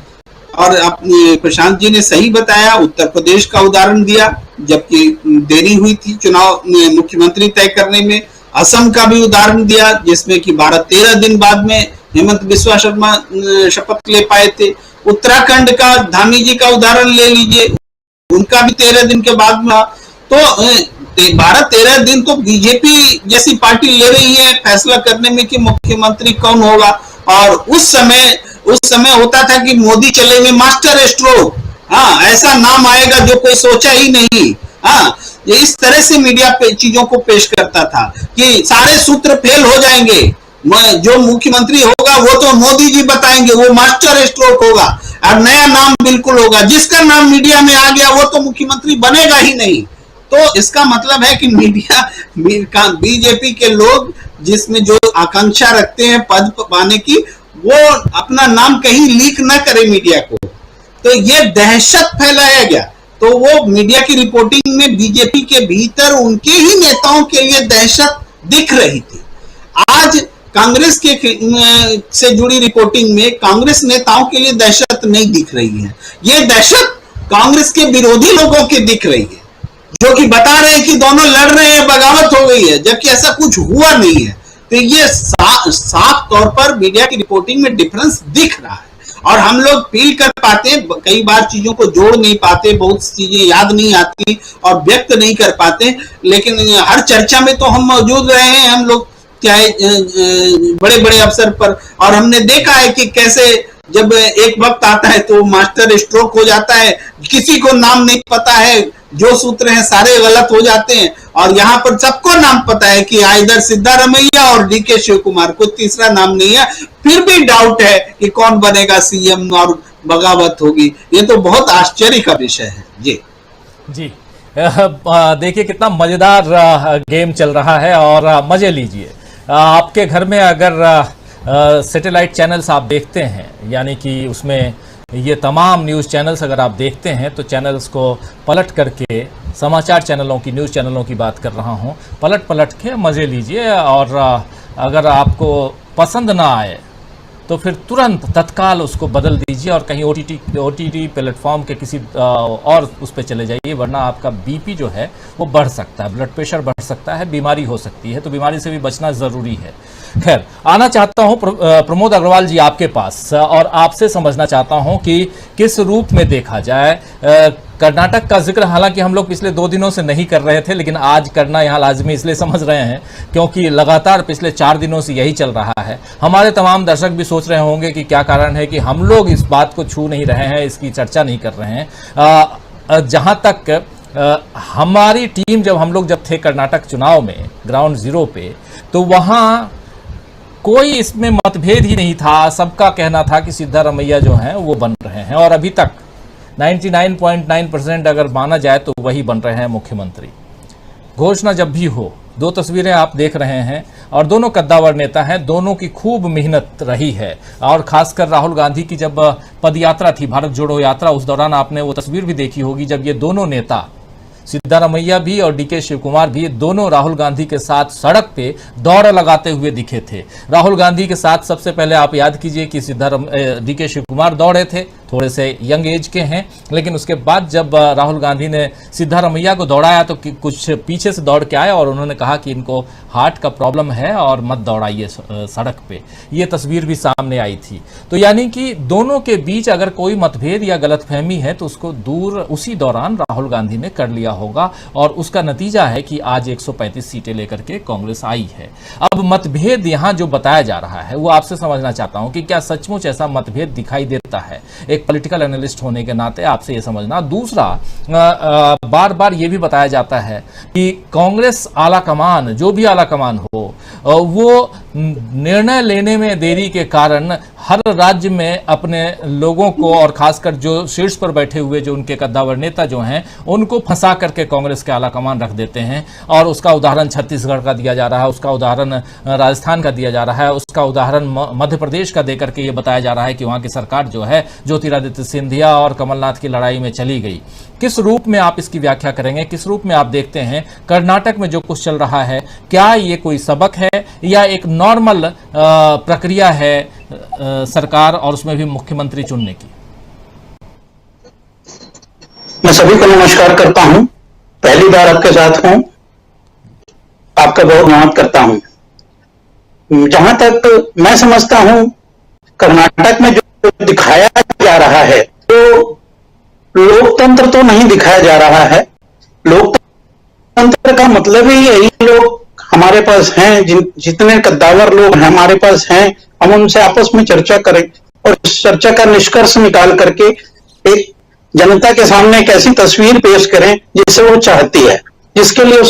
और अपने प्रशांत जी ने सही बताया, उत्तर प्रदेश का उदाहरण दिया, जबकि देरी हुई थी चुनाव में मुख्यमंत्री तय करने में। असम का भी उदाहरण दिया, जिसमें कि 12-13 दिन बाद में हेमंत बिस्वा शर्मा शपथ ले पाए थे। उत्तराखंड का धामी जी का उदाहरण ले लीजिए, उनका भी 13 दिन के बाद में। तो 12-13 दिन तो बीजेपी जैसी पार्टी ले रही है फैसला करने में कि मुख्यमंत्री कौन होगा। और उस समय होता था कि मोदी चलेंगे मास्टर स्ट्रोक, हाँ ऐसा नाम आएगा जो कोई सोचा ही नहीं। हाँ, ये इस तरह से मीडिया पे चीजों को पेश करता था कि सारे सूत्र फेल हो जाएंगे, जो मुख्यमंत्री होगा वो तो मोदी जी बताएंगे, वो मास्टर स्ट्रोक होगा और नया नाम बिल्कुल होगा। जिसका नाम मीडिया में आ गया वो तो मुख्यमंत्री बनेगा ही नहीं। तो इसका मतलब है कि मीडिया बीजेपी के लोग जिसमें जो आकांक्षा रखते हैं पद पाने की, वो अपना नाम कहीं लीक ना करे मीडिया को। तो ये दहशत फैलाया गया। तो वो मीडिया की रिपोर्टिंग में बीजेपी के भीतर उनके ही नेताओं के लिए दहशत दिख रही थी। आज कांग्रेस के से जुड़ी रिपोर्टिंग में कांग्रेस नेताओं के लिए दहशत नहीं दिख रही है। ये दहशत कांग्रेस के विरोधी लोगों की दिख रही है, जो कि बता रहे हैं कि दोनों लड़ रहे हैं, बगावत हो गई है, जबकि ऐसा कुछ हुआ नहीं है। तो ये साफ तौर पर मीडिया की रिपोर्टिंग में डिफरेंस दिख रहा है। और हम लोग फील कर पाते, कई बार चीजों को जोड़ नहीं पाते, बहुत चीजें याद नहीं आती और व्यक्त नहीं कर पाते। लेकिन हर चर्चा में तो हम मौजूद रहे हैं, हम लोग चाहे बड़े बड़े अवसर पर। और हमने देखा है कि कैसे जब एक वक्त आता है तो मास्टर स्ट्रोक हो जाता है, किसी को नाम नहीं पता है, जो सूत्र हैं सारे गलत हो जाते हैं। और यहाँ पर सबको नाम पता है कि इधर सिद्धारमैया और डीके शिव कुमार, कोई तीसरा नाम नहीं है। फिर भी डाउट है कि कौन बनेगा सीएम और बगावत होगी। ये तो बहुत आश्चर्य का विषय है। जी देखिए कितना मजेदार गेम चल रहा है और मजे लीजिए। आपके घर में अगर सैटेलाइट चैनल्स आप देखते हैं, यानी कि उसमें ये तमाम न्यूज़ चैनल्स अगर आप देखते हैं, तो चैनल्स को पलट करके, समाचार चैनलों की, न्यूज़ चैनलों की बात कर रहा हूँ, पलट के मज़े लीजिए। और अगर आपको पसंद ना आए तो फिर तुरंत तत्काल उसको बदल दीजिए और कहीं ओटीटी प्लेटफॉर्म के किसी और उस पर चले जाइए, वरना आपका बीपी जो है वो बढ़ सकता है, ब्लड प्रेशर बढ़ सकता है, बीमारी हो सकती है। तो बीमारी से भी बचना ज़रूरी है। खैर, आना चाहता हूं प्रमोद अग्रवाल जी आपके पास और आपसे समझना चाहता हूं कि किस रूप में देखा जाए कर्नाटक का जिक्र। हालांकि हम लोग पिछले 2 दिनों से नहीं कर रहे थे, लेकिन आज करना यहाँ लाजमी इसलिए समझ रहे हैं क्योंकि लगातार पिछले 4 दिनों से यही चल रहा है। हमारे तमाम दर्शक भी सोच रहे होंगे कि क्या कारण है कि हम लोग इस बात को छू नहीं रहे हैं, इसकी चर्चा नहीं कर रहे हैं। जहाँ तक हमारी टीम, जब हम लोग थे कर्नाटक चुनाव में ग्राउंड जीरो पे, तो वहाँ कोई इसमें मतभेद ही नहीं था। सबका कहना था कि सिद्धारमैया जो हैं वो बन रहे हैं, और अभी तक 99.9% अगर माना जाए तो वही बन रहे हैं मुख्यमंत्री। घोषणा जब भी हो, दो तस्वीरें आप देख रहे हैं, और दोनों कद्दावर नेता हैं, दोनों की खूब मेहनत रही है। और खासकर राहुल गांधी की जब पदयात्रा थी, भारत जोड़ो यात्रा, उस दौरान आपने वो तस्वीर भी देखी होगी जब ये दोनों नेता, सिद्धारमैया भी और डीके शिवकुमार भी, दोनों राहुल गांधी के साथ सड़क पे दौड़ लगाते हुए दिखे थे। राहुल गांधी के साथ सबसे पहले आप याद कीजिए कि डीके शिवकुमार दौड़े थे, थोड़े से यंग एज के हैं, लेकिन उसके बाद जब राहुल गांधी ने सिद्धारमैया को दौड़ाया तो कुछ पीछे से दौड़ के आए और उन्होंने कहा कि इनको हार्ट का प्रॉब्लम है और मत दौड़ाइए सड़क पे। ये तस्वीर भी सामने आई थी। तो यानी कि दोनों के बीच अगर कोई मतभेद या गलतफहमी है तो उसको दूर उसी दौरान राहुल गांधी ने कर लिया होगा, और उसका नतीजा है कि आज 135 सीटें लेकर के कांग्रेस आई है। अब मतभेद यहां जो बताया जा रहा है वो आपसे समझना चाहता हूं कि क्या सचमुच ऐसा मतभेद दिखाई देता है? एक पॉलिटिकल एनालिस्ट होने के नाते आपसे यह समझना। दूसरा, बार बार यह भी बताया जाता है कि कांग्रेस आला कमान, जो भी आला कमान हो, वो निर्णय लेने में देरी के कारण हर राज्य में अपने लोगों को, और खासकर जो शीर्ष पर बैठे हुए जो उनके कद्दावर नेता जो हैं, उनको फंसा करके कांग्रेस के आला कमान रख देते हैं। और उसका उदाहरण छत्तीसगढ़ का दिया जा रहा है, उसका उदाहरण राजस्थान का दिया जा रहा है, उसका उदाहरण मध्य प्रदेश का देकर के ये बताया जा रहा है कि वहां की सरकार जो है ज्योतिरादित्य सिंधिया और कमलनाथ की लड़ाई में चली गई। किस रूप में आप इसकी व्याख्या करेंगे? किस रूप में आप देखते हैं कर्नाटक में जो कुछ चल रहा है? क्या ये कोई सबक है या एक नॉर्मल प्रक्रिया है सरकार और उसमें भी मुख्यमंत्री चुनने की? मैं सभी को नमस्कार करता हूं। पहली बार आपके साथ हूं, आपका बहुत धन्यवाद करता हूं। जहां तक मैं समझता हूं, कर्नाटक में जो दिखाया जा रहा है तो लोकतंत्र तो नहीं दिखाया जा रहा है। लोकतंत्र का मतलब ही यही, लोग हमारे पास हैं, जितने कद्दावर लोग हमारे पास हैं, हम उनसे आपस में चर्चा करें और इस चर्चा का निष्कर्ष निकाल करके एक जनता के सामने एक ऐसी तस्वीर पेश करें जिसे वो चाहती है, जिसके लिए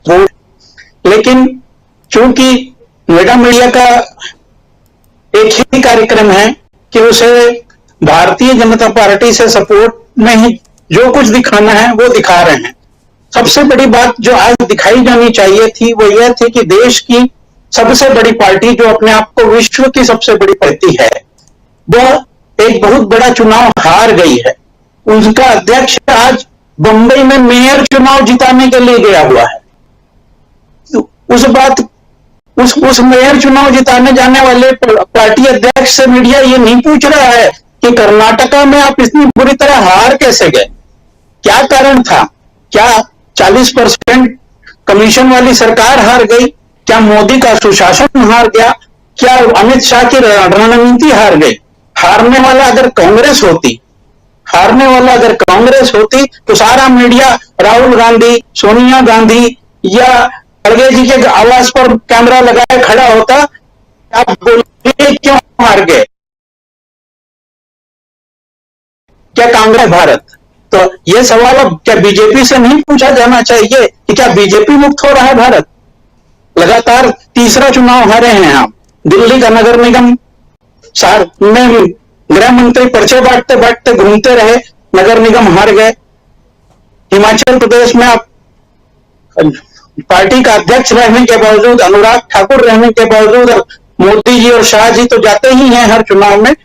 वो। लेकिन चूंकि नोएडा मीडिया का एक ही कार्यक्रम है कि उसे भारतीय जनता पार्टी से सपोर्ट में ही जो कुछ दिखाना है वो दिखा रहे हैं। सबसे बड़ी बात जो आज दिखाई जानी चाहिए थी वो यह थी कि देश की सबसे बड़ी पार्टी, जो अपने आप को विश्व की सबसे बड़ी पार्टी है, वह एक बहुत बड़ा चुनाव हार गई है। उनका अध्यक्ष आज बंबई में मेयर चुनाव जिताने के लिए गया हुआ है। उस मेयर चुनाव जिताने जाने वाले पार्टी अध्यक्ष से मीडिया ये नहीं पूछ रहा है कि कर्नाटका में आप इतनी बुरी तरह हार कैसे गए, क्या कारण था? क्या 40% कमीशन वाली सरकार हार गई? क्या मोदी का सुशासन हार गया? क्या अमित शाह की रणनीति हार गई? हारने वाला अगर कांग्रेस होती तो सारा मीडिया राहुल गांधी, सोनिया गांधी या खड़गे जी के आवास पर कैमरा लगाए खड़ा होता। आप बोलिए क्यों हार गए? क्या कांग्रेस भारत? तो यह सवाल अब क्या बीजेपी से नहीं पूछा जाना चाहिए कि क्या बीजेपी मुक्त हो रहा है भारत? लगातार तीसरा चुनाव हारे हैं आप। दिल्ली का नगर निगम में गृह मंत्री पर्चे बांटते बांटते घूमते रहे, नगर निगम हार गए। हिमाचल प्रदेश में आप पार्टी का अध्यक्ष रहने के बावजूद, अनुराग ठाकुर रहने के बावजूद, मोदी जी और शाह जी तो जाते ही हैं हर चुनाव में,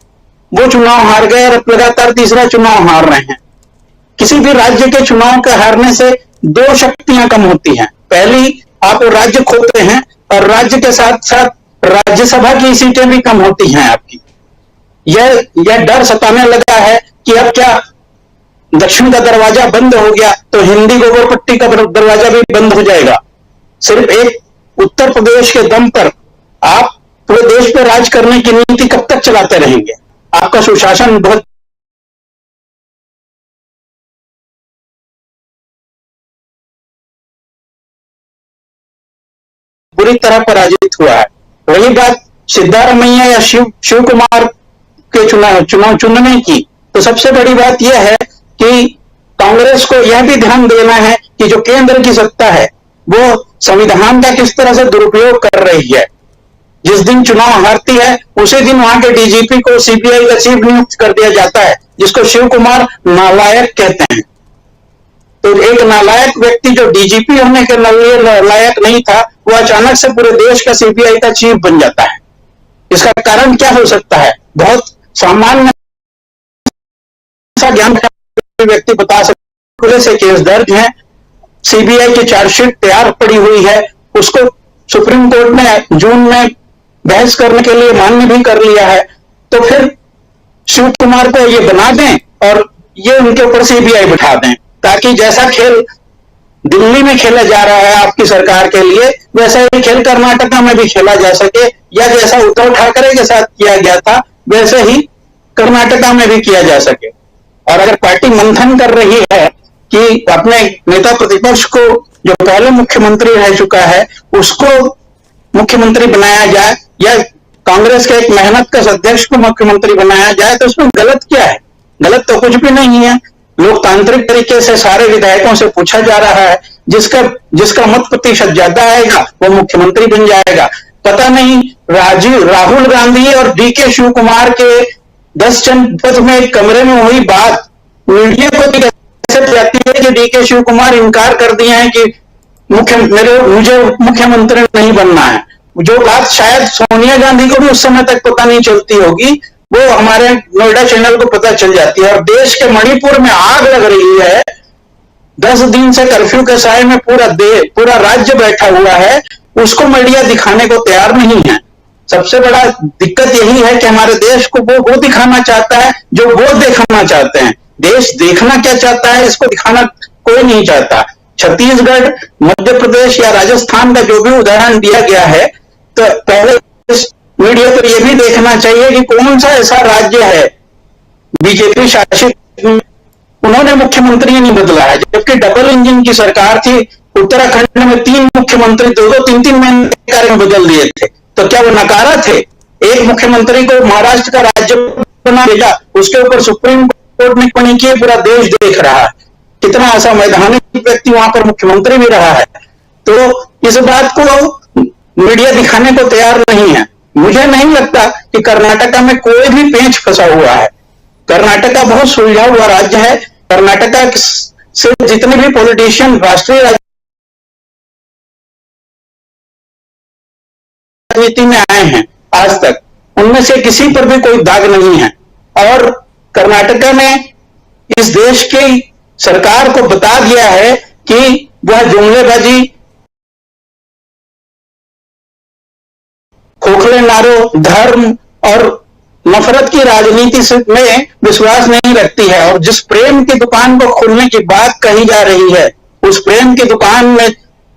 वो चुनाव हार गए और लगातार तीसरा चुनाव हार रहे हैं। किसी भी राज्य के चुनाव के हारने से दो शक्तियां कम होती हैं। पहली, आप राज्य खोते हैं और राज्य के साथ साथ राज्यसभा की सीटें भी कम होती हैं आपकी। यह डर सताने लगा है कि अब क्या दक्षिण का दरवाजा बंद हो गया तो हिंदी गोबरपट्टी का दरवाजा भी बंद हो जाएगा। सिर्फ एक उत्तर प्रदेश के दम पर आप पूरे देश पर राज करने की नीति कब तक चलाते रहेंगे? आपका सुशासन बहुत बुरी तरह पराजित हुआ है। वही बात सिद्धारमैया या शिव कुमार के चुनाव चुनने की, तो सबसे बड़ी बात यह है कि कांग्रेस को यह भी ध्यान देना है कि जो केंद्र की सत्ता है वो संविधान का किस तरह से दुरुपयोग कर रही है। जिस दिन चुनाव हारती है उसी दिन वहां के डीजीपी को सीबीआई का चीफ नियुक्त कर दिया जाता है, जिसको शिव कुमार नालायक कहते हैं। तो एक नालायक व्यक्ति जो डीजीपी होने के लिए लायक नहीं था, वो अचानक से पूरे देश का सीबीआई का चीफ बन जाता है। इसका कारण क्या हो सकता है? बहुत सामान्य सा ज्ञान व्यक्ति बता सकते। पुलिस से केस दर्ज है, सीबीआई की चार्जशीट तैयार पड़ी हुई है, उसको सुप्रीम कोर्ट ने जून में बहस करने के लिए मान्य भी कर लिया है। तो फिर शिव कुमार को ये बना दें और ये उनके ऊपर सीबीआई बिठा दें, ताकि जैसा खेल दिल्ली में खेला जा रहा है आपकी सरकार के लिए, वैसा ही खेल कर्नाटका में भी खेला जा सके, या जैसा उद्धव ठाकरे के साथ किया गया था वैसे ही कर्नाटका में भी किया जा सके। और अगर पार्टी मंथन कर रही है कि अपने नेता प्रतिपक्ष को, जो पहले मुख्यमंत्री रह चुका है, उसको मुख्यमंत्री बनाया जाए, या कांग्रेस के एक मेहनत कश अध्यक्ष को मुख्यमंत्री बनाया जाए, तो उसमें गलत क्या है? गलत तो कुछ भी नहीं है। लोकतांत्रिक तरीके से सारे विधायकों से पूछा जा रहा है, जिसका मत प्रतिशत ज्यादा आएगा वो मुख्यमंत्री बन जाएगा। पता नहीं राहुल गांधी और डीके शिव कुमार के 10 जनपद में एक कमरे में हुई बात मीडिया को कैसे जाती है कि डीके शिव कुमार इनकार कर दिए हैं कि मुझे मुख्यमंत्री नहीं बनना है। जो बात शायद सोनिया गांधी को भी उस समय तक पता नहीं चलती होगी, वो हमारे नोएडा चैनल को पता चल जाती है। और देश के मणिपुर में आग लग रही है, 10 दिन से कर्फ्यू के साए में पूरा राज्य बैठा हुआ है, उसको मीडिया दिखाने को तैयार नहीं है। सबसे बड़ा दिक्कत यही है कि हमारे देश को वो दिखाना चाहता है जो वो देखना चाहते हैं। देश देखना क्या चाहता है, इसको दिखाना कोई नहीं चाहता। छत्तीसगढ़, मध्य प्रदेश या राजस्थान का जो भी उदाहरण दिया गया है, तो पहले इस मीडिया को यह भी देखना चाहिए कि कौन सा ऐसा राज्य है बीजेपी शासित, उन्होंने मुख्यमंत्री नहीं बदला है, जबकि डबल इंजन की सरकार थी। उत्तराखंड में 3 मुख्यमंत्री 2-3 महीने के कार्य में बदल दिए थे, तो क्या वो नकारा थे? एक मुख्यमंत्री को महाराष्ट्र का राज्य बना भेजा, उसके ऊपर सुप्रीम कोर्ट ने टिप्पणी की, पूरा देश देख रहा है। कितना असंवैधानिक व्यक्ति वहां पर मुख्यमंत्री भी रहा है। तो इस बात को मीडिया दिखाने को तैयार नहीं है। मुझे नहीं लगता कि कर्नाटका में कोई भी पेंच फंसा हुआ है। कर्नाटका बहुत सुलझा हुआ राज्य है। कर्नाटका से जितने भी पॉलिटिशियन राष्ट्रीय राजनीति में आए हैं आज तक, उनमें से किसी पर भी कोई दाग नहीं है। और कर्नाटका ने इस देश की सरकार को बता दिया है कि वह जुमलेबाजी, खोखले नारों, धर्म और नफरत की राजनीति में विश्वास नहीं रखती है। और जिस प्रेम की दुकान को खोलने की बात कही जा रही है, उस प्रेम की दुकान में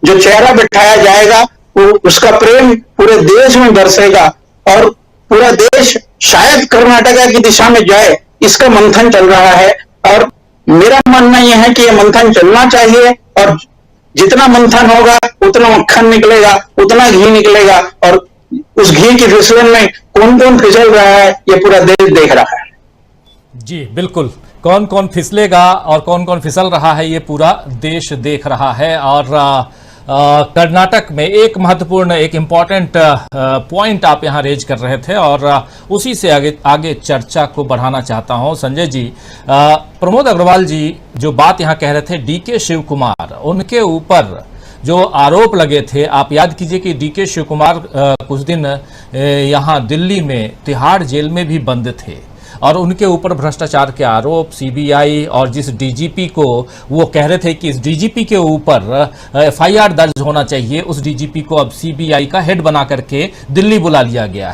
जो चेहरा बिठाया जाएगा, उसका प्रेम पूरे देश में बरसेगा और पूरा देश शायद कर्नाटका की दिशा में जाए, इसका मंथन चल रहा है। और मेरा मानना यह है कि यह मंथन चलना चाहिए, और जितना मंथन होगा उतना मक्खन निकलेगा, उतना घी निकलेगा, और उस घी की फिसलन में कौन कौन फिसल रहा है ये पूरा देश देख रहा है। जी बिल्कुल, कौन कौन फिसलेगा और कौन कौन फिसल रहा है ये पूरा देश देख रहा है। और कर्नाटक में एक महत्वपूर्ण, एक इम्पॉर्टेंट पॉइंट आप यहाँ रेज कर रहे थे, और उसी से आगे चर्चा को बढ़ाना चाहता हूँ। संजय जी, प्रमोद अग्रवाल जी जो बात यहाँ कह रहे थे, डीके शिव कुमार, उनके ऊपर जो आरोप लगे थे, आप याद कीजिए कि डीके शिव कुमार कुछ दिन यहाँ दिल्ली में तिहाड़ जेल में भी बंद थे, और उनके ऊपर भ्रष्टाचार के आरोप सीबीआई, और जिस डीजीपी को वो कह रहे थे कि इस डीजीपी के ऊपर एफआईआर दर्ज होना चाहिए, उस डीजीपी को अब सीबीआई का हेड बना करके दिल्ली बुला लिया गया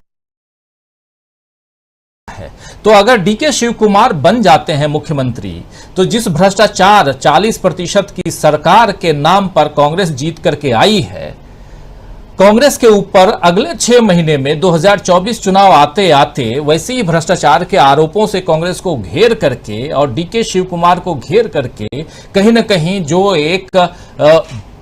है। तो अगर डीके शिव कुमार बन जाते हैं मुख्यमंत्री, तो जिस भ्रष्टाचार 40% की सरकार के नाम पर कांग्रेस जीत करके आई है, कांग्रेस के ऊपर अगले 6 महीने में 2024 चुनाव आते आते वैसे ही भ्रष्टाचार के आरोपों से कांग्रेस को घेर करके और डीके शिव कुमार को घेर करके कहीं न कहीं जो एक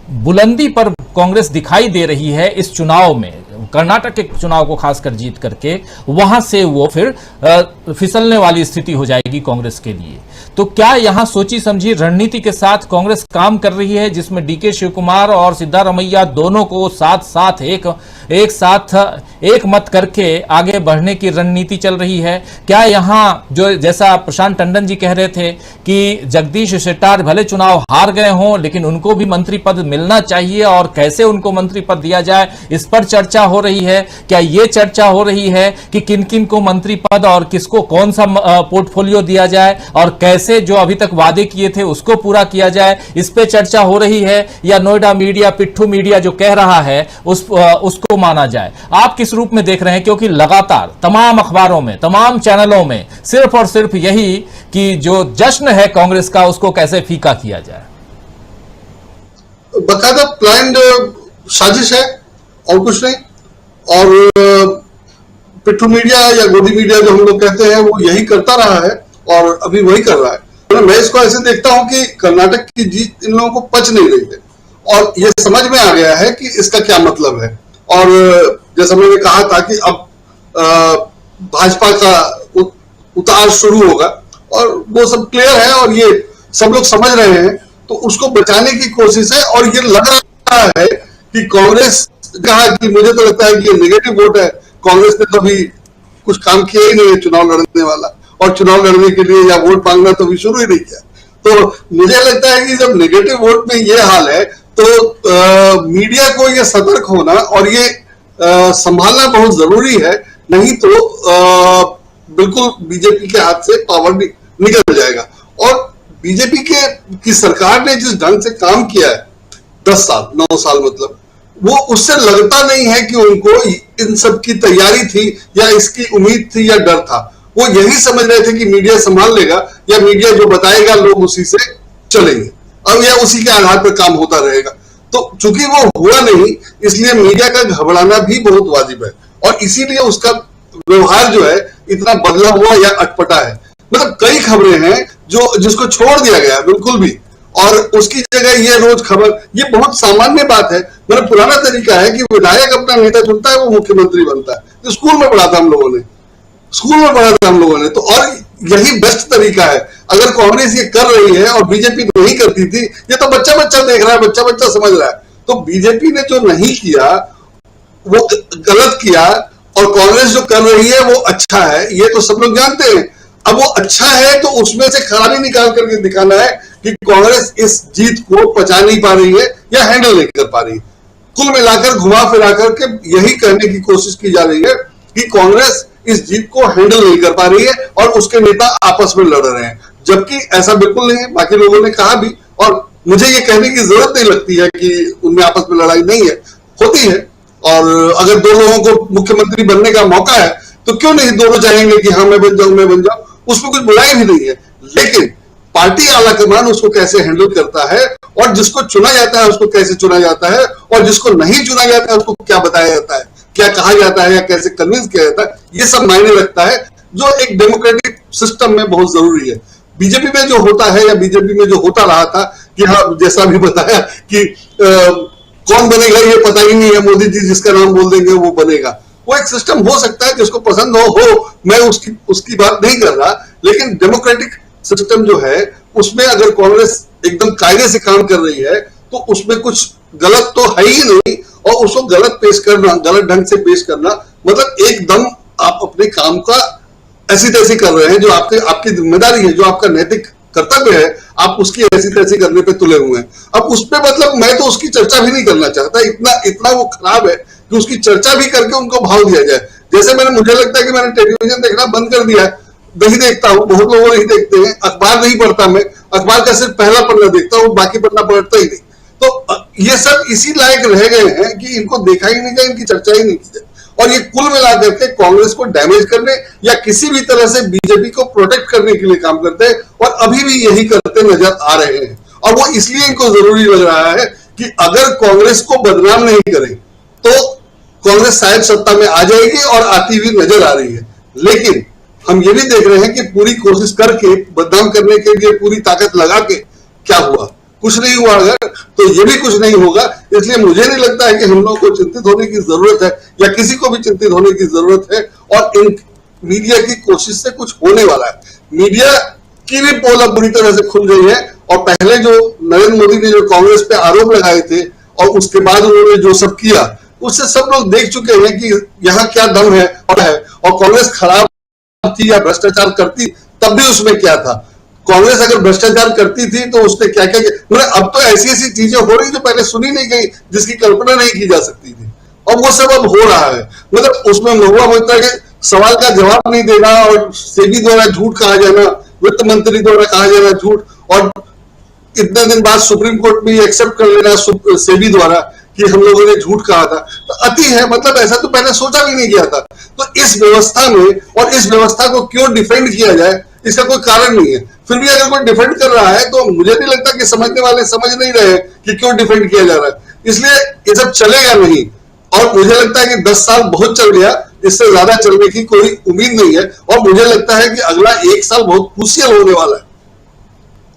बुलंदी पर कांग्रेस दिखाई दे रही है इस चुनाव में, कर्नाटक के चुनाव को खासकर जीत करके, वहां से वो फिर फिसलने वाली स्थिति हो जाएगी कांग्रेस के लिए। तो क्या यहां सोची समझी रणनीति के साथ कांग्रेस काम कर रही है, जिसमें डीके शिव कुमार और सिद्धारमैया दोनों को साथ साथ एक साथ एक मत करके आगे बढ़ने की रणनीति चल रही है? क्या यहां जो जैसा प्रशांत टंडन जी कह रहे थे कि जगदीश शेट्टार भले चुनाव हार गए हों लेकिन उनको भी मंत्री पद मिलना चाहिए और कैसे उनको मंत्री पद दिया जाए, इस पर चर्चा हो रही है? क्या ये चर्चा हो रही है कि किन किन को मंत्री पद और किसको कौन सा पोर्टफोलियो दिया जाए और कैसे जो अभी तक वादे किए थे उसको पूरा किया जाए, इस पे चर्चा हो रही है? या नोएडा मीडिया, पिट्ठू मीडिया जो कह रहा है उसको माना जाए? आप किस रूप में देख रहे हैं? क्योंकि लगातार तमाम अखबारों में, तमाम चैनलों में सिर्फ और सिर्फ यही कि जो जश्न है कांग्रेस का उसको कैसे फीका किया जाए। बकायदा प्लान्ड साजिश है और कुछ नहीं। और पिट्ठू मीडिया या गोदी मीडिया जो हम लोग कहते हैं वो यही करता रहा है और अभी वही कर रहा है। मैं इसको ऐसे देखता हूं कि कर्नाटक की जीत इन लोगों को पच नहीं रही है और ये समझ में आ गया है कि इसका क्या मतलब है। और जैसा मैंने कहा था कि अब भाजपा का उतार शुरू होगा और वो सब क्लियर है और ये सब लोग समझ रहे हैं, तो उसको बचाने की कोशिश है। और ये लग रहा है कि कांग्रेस कहा कि मुझे तो लगता है कि ये नेगेटिव वोट है, कांग्रेस ने कभी कुछ काम किया ही नहीं है चुनाव लड़ने वाला, और चुनाव लड़ने के लिए या वोट मांगना तो भी शुरू ही नहीं किया। तो मुझे लगता है कि जब नेगेटिव वोट में ये हाल है तो मीडिया को ये सतर्क होना और ये संभालना बहुत जरूरी है, नहीं तो बिल्कुल बीजेपी के हाथ से पावर निकल जाएगा। और बीजेपी की सरकार ने जिस ढंग से काम किया है 10 साल 9 साल, मतलब वो उससे लगता नहीं है कि उनको इन सब की तैयारी थी या इसकी उम्मीद थी या डर था। वो यही समझ रहे थे कि मीडिया संभाल लेगा या मीडिया जो बताएगा लोग उसी से चलेंगे और या उसी के आधार पर काम होता रहेगा। तो चूंकि वो हुआ नहीं, इसलिए मीडिया का घबराना भी बहुत वाजिब है और इसीलिए उसका व्यवहार जो है इतना बदला हुआ या अटपटा है। मतलब कई खबरें हैं जिसको छोड़ दिया गया बिल्कुल भी, और उसकी जगह ये रोज खबर, ये बहुत सामान्य बात है। मतलब पुराना तरीका है कि विधायक अपना नेता चुनता है, वो मुख्यमंत्री बनता है। तो स्कूल में पढ़ा था हम लोगों ने, तो और यही बेस्ट तरीका है। अगर कांग्रेस ये कर रही है और बीजेपी नहीं करती थी, ये तो बच्चा बच्चा देख रहा है, बच्चा बच्चा समझ रहा है। तो बीजेपी ने जो नहीं किया वो गलत किया और कांग्रेस जो कर रही है वो अच्छा है, ये तो सब लोग जानते हैं। अब वो अच्छा है तो उसमें से खराबी निकाल करके दिखाना है कि कांग्रेस इस जीत को पचा नहीं पा रही है या हैंडल नहीं कर पा रही है। कुल मिलाकर घुमा फिरा करके यही कहने की कोशिश की जा रही है कि कांग्रेस इस जीत को हैंडल नहीं कर पा रही है और उसके नेता आपस में लड़ रहे हैं, जबकि ऐसा बिल्कुल नहीं है। बाकी लोगों ने कहा भी, और मुझे ये कहने की जरूरत नहीं लगती है कि उनमें आपस में लड़ाई नहीं है, होती है। और अगर दो लोगों को मुख्यमंत्री बनने का मौका है तो क्यों नहीं दोनों चाहेंगे कि हाँ मैं बन जाऊं, उसमें कुछ बुराई भी नहीं है। लेकिन पार्टी आलाकमान उसको कैसे हैंडल करता है और जिसको चुना जाता है उसको कैसे चुना जाता है और जिसको नहीं चुना जाता है उसको क्या बताया जाता है, क्या कहा जाता है या कैसे कन्विंस किया जाता है, ये सब मायने रखता है, जो एक डेमोक्रेटिक सिस्टम में बहुत जरूरी है। बीजेपी में जो होता है या बीजेपी में जो होता रहा था कि हाँ, जैसा भी बताया कि कौन बनेगा ये पता ही नहीं है, मोदी जी जिसका नाम बोल देंगे वो बनेगा। वो एक सिस्टम हो सकता है, जिसको पसंद हो, मैं उसकी बात नहीं कर रहा। लेकिन डेमोक्रेटिक सिस्टम जो है उसमें अगर कांग्रेस एकदम कायदे से काम कर रही है तो उसमें कुछ गलत तो है ही नहीं, और उसको गलत पेश करना, गलत ढंग से पेश करना, मतलब एकदम आप अपने काम का ऐसी तैसी कर रहे हैं, जो आपकी जिम्मेदारी है, जो आपका नैतिक कर्तव्य है, आप उसकी ऐसी तैसी करने पे तुले हुए हैं। अब उस पे मतलब मैं तो उसकी चर्चा भी नहीं करना चाहता, इतना वो खराब है कि उसकी चर्चा भी करके उनको भाव दिया जाए। जैसे मुझे लगता है कि मैंने टेलीविजन देखना बंद कर दिया है, नहीं देखता हूँ, बहुत लोग नहीं देखते हैं। अखबार नहीं पढ़ता मैं, अखबार का सिर्फ पहला पन्ना देखता हूँ, बाकी पन्ना पढ़ता ही नहीं। तो ये सब इसी लायक रह गए हैं कि इनको देखा ही नहीं गया, इनकी चर्चा ही नहीं की जाए। और ये कुल मिलाकर के कांग्रेस को डैमेज करने या किसी भी तरह से बीजेपी को प्रोटेक्ट करने के लिए काम करते हैं, और अभी भी यही करते नजर आ रहे हैं। और वो इसलिए इनको जरूरी लग रहा है कि अगर कांग्रेस को बदनाम नहीं करें तो कांग्रेस शायद सत्ता में आ जाएगी, और आती हुई नजर आ रही है। लेकिन हम ये भी देख रहे हैं कि पूरी कोशिश करके बदनाम करने के लिए पूरी ताकत लगा के क्या हुआ, कुछ नहीं हुआ। अगर तो ये भी कुछ नहीं होगा। इसलिए मुझे नहीं लगता है कि हम लोगों को चिंतित होने की जरूरत है या किसी को भी चिंतित होने की जरूरत है। और इन मीडिया की कोशिश से कुछ होने वाला है। मीडिया की भी पोल अब बुरी तरह से खुल गई है और पहले जो नरेंद्र मोदी ने जो कांग्रेस पे आरोप लगाए थे और उसके बाद उन्होंने जो सब किया उससे सब लोग देख चुके हैं कि यहाँ क्या दम है और कांग्रेस खराब थी या भ्रष्टाचार करती तब भी उसमें क्या था। कांग्रेस अगर भ्रष्टाचार करती थी तो उसने क्या क्या मतलब अब तो ऐसी ऐसी चीजें हो रही जो पहले सुनी नहीं गई, जिसकी कल्पना नहीं की जा सकती थी और वो सब अब हो रहा है। मतलब उसमें महुआ मोइत्रा के सवाल का जवाब नहीं देना और सेबी द्वारा झूठ कहा जाना, वित्त मंत्री द्वारा कहा जाना झूठ, और इतने दिन बाद सुप्रीम कोर्ट भी एक्सेप्ट कर लेना सेबी द्वारा कि हम लोगों ने झूठ कहा था, तो अति है। मतलब ऐसा तो पहले सोचा भी नहीं गया था। तो इस व्यवस्था में और इस व्यवस्था को क्यों डिफेंड किया जाए, इसका कोई कारण नहीं है। फिर भी अगर कोई डिफेंड कर रहा है तो मुझे नहीं लगता कि समझने वाले समझ नहीं रहे कि क्यों डिफेंड किया जा रहा है। इसलिए ये सब चलेगा नहीं और मुझे लगता है कि 10 साल बहुत चल गया, इससे ज्यादा चलने की कोई उम्मीद नहीं है। और मुझे लगता है कि अगला 1 साल बहुत क्रूशियल होने वाला है।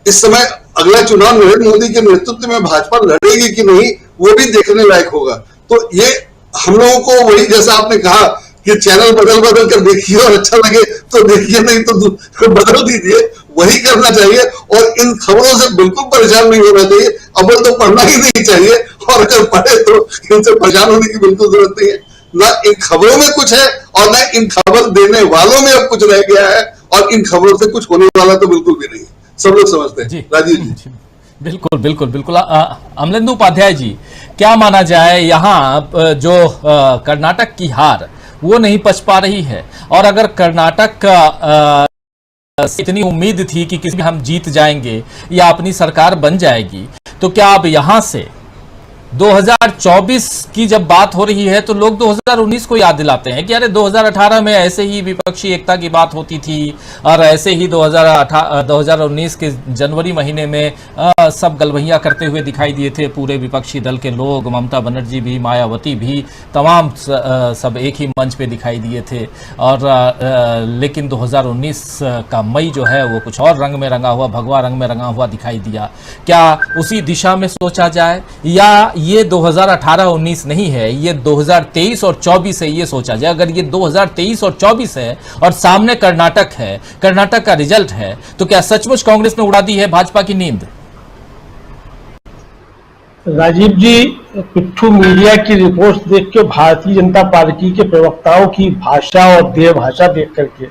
इस समय अगला चुनाव नरेंद्र मोदी के नेतृत्व में भाजपा लड़ेगी कि नहीं वो भी देखने लायक होगा। तो ये हम लोगों को वही, जैसा आपने कहा कि चैनल बदल बदल कर देखिए और अच्छा लगे तो देखिए, नहीं तो बदल दीजिए, वही करना चाहिए। और इन खबरों से बिल्कुल परेशान नहीं होना चाहिए। अव्वल तो पढ़ना ही नहीं चाहिए और अगर पढ़े तो इनसे परेशान होने की बिल्कुल जरूरत नहीं है। ना इन खबरों में कुछ है और ना इन खबर देने वालों में अब कुछ रह गया है, और इन खबरों से कुछ होने वाला तो बिल्कुल भी नहीं है। सब लोग समझते हैं। राजीव जी बिल्कुल बिल्कुल बिल्कुल। अमलेंदु उपाध्याय जी, क्या माना जाए यहाँ जो कर्नाटक की हार वो नहीं पच पा रही है, और अगर कर्नाटक का इतनी उम्मीद थी कि किसी हम जीत जाएंगे या अपनी सरकार बन जाएगी, तो क्या अब यहां से 2024 की जब बात हो रही है तो लोग 2019 को याद दिलाते हैं कि अरे 2018 में ऐसे ही विपक्षी एकता की बात होती थी और ऐसे ही 2019 के जनवरी महीने में सब गलबहियां करते हुए दिखाई दिए थे पूरे विपक्षी दल के लोग, ममता बनर्जी भी, मायावती भी, तमाम सब एक ही मंच पे दिखाई दिए थे। और लेकिन 2019 का मई जो है वो कुछ और रंग में रंगा हुआ, भगवा रंग में रंगा हुआ दिखाई दिया। क्या उसी दिशा में सोचा जाए, या ये 2018-19 नहीं है, ये 2023 और 24 है, ये सोचा जाए? अगर ये 2023 और 24 है और सामने कर्नाटक है, कर्नाटक का रिजल्ट है, तो क्या सचमुच कांग्रेस ने उड़ा दी है भाजपा की नींद? राजीव जी, पिट्ठू मीडिया की रिपोर्ट देख के भारतीय जनता पार्टी के प्रवक्ताओं की भाषा और देह भाषा देख करके,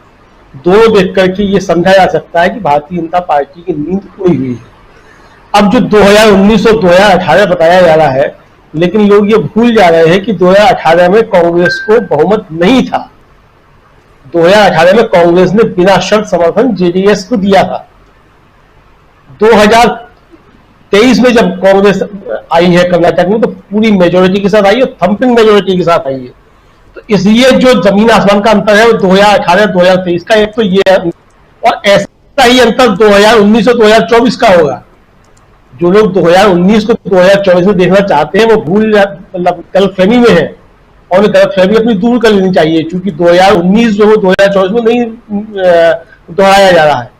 दोनों देख करके ये समझा जा सकता है कि भारतीय जनता पार्टी की नींद उड़ी हुई है। अब जो 2019 और 2018 बताया जा रहा है, लेकिन लोग ये भूल जा रहे हैं कि 2018 में कांग्रेस को बहुमत नहीं था। 2018 में कांग्रेस ने बिना शर्त समर्थन जेडीएस को दिया था। 2023 में जब कांग्रेस आई है कर्नाटक में तो पूरी मेजोरिटी के साथ आई है, थंपिंग मेजोरिटी के साथ आई है। तो इसलिए जो जमीन आसमान का अंतर है वो 2018-2023 का एक तो ये है, और ऐसा ही अंतर 2019 और 2024 का होगा। जो लोग 2019 को 2024 में देखना चाहते हैं वो मतलब गलतफहमी में है, और गलतफहमी अपनी दूर कर लेनी चाहिए, क्योंकि 2019 जो 2024 में नहीं दोहराया जा रहा है।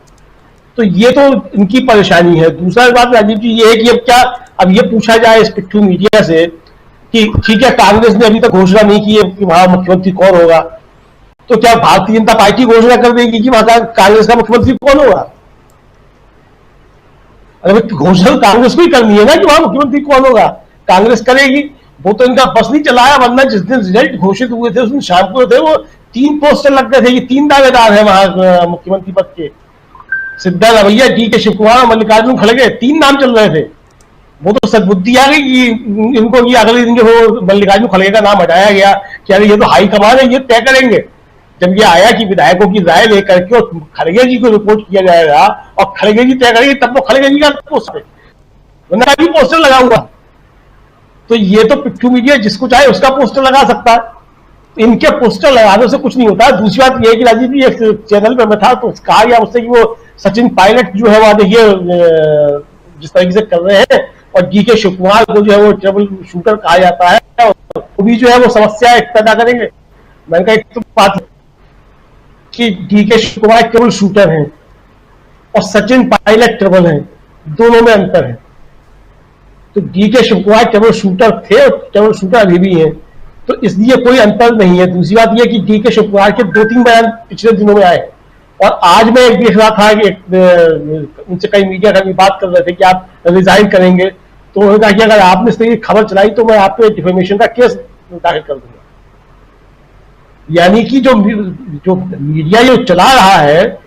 तो ये तो इनकी परेशानी है। दूसरा बात राजीव जी ये है कि अब ये पूछा जाए इस पिट्ठू मीडिया से कि ठीक है, कांग्रेस ने अभी तक घोषणा नहीं की है कि वहां मुख्यमंत्री कौन होगा, तो क्या भारतीय जनता पार्टी घोषणा कर देगी कि वहां कांग्रेस का मुख्यमंत्री कौन होगा? अगर घोषणा कांग्रेस को ही करनी है ना कि वहां मुख्यमंत्री कौन होगा, कांग्रेस करेगी। वो तो इनका बस नहीं चलाया, वरना जिस दिन रिजल्ट घोषित हुए थे उस दिन शाम को थे वो 3 पोस्टर लग गए थे कि 3 दावेदार है वहां मुख्यमंत्री पद के, सिद्धा रवैया, DK शिव कुमार, मल्लिकार्जुन खड़गे, 3 नाम चल रहे थे। वो तो सदबुद्धि आ गई कि इनको ये अगले दिन जो मल्लिकार्जुन खड़गे का नाम हटाया गया कि अरे ये तो हाईकमान है, ये तय करेंगे। जब ये आया कि विधायकों की राय लेकर के और खड़गे जी को रिपोर्ट किया जाएगा और खड़गे जी तय करेंगे, तब तो खड़गे जी का पोस्टर, वरना भी पोस्टर लगाऊंगा। तो ये तो पिट्ठू मीडिया जिसको चाहे उसका पोस्टर लगा सकता है, इनके पोस्टर लगाने से कुछ नहीं होता है। दूसरी बात यह है कि राजीव जी एक चैनल पे मैं था तो कहा गया उससे कि वो सचिन पायलट जो है वहां देखिए जिस तरीके से कर रहे हैं, और DK शिव कुमार को जो है वो ट्रबल शूटर कहा जाता है, और वो भी जो है वो समस्या पैदा करेंगे। मैंने कहा एक तो बात कि DK Shiv Kumar troubleshooter हैं और सचिन पायलट ट्रबल हैं, दोनों में अंतर है। तो DK Shiv Kumar troubleshooter थे और ट्रबल शूटर अभी भी हैं। तो इसलिए कोई अंतर नहीं है। दूसरी बात यह कि डी के शिव कुमार के 2-3 बयान पिछले दिनों में आए, और आज मैं देख रहा था कि उनसे कई मीडिया कर्मी बात कर रहे थे कि आप रिजाइन करेंगे, तो उन्होंने कहा कि अगर आपने इस तरह की खबर चलाई तो मैं आप पे डिफेमेशन का केस दाखिल कर दूंगा। यानी कि जो मीडिया जो चला रहा है,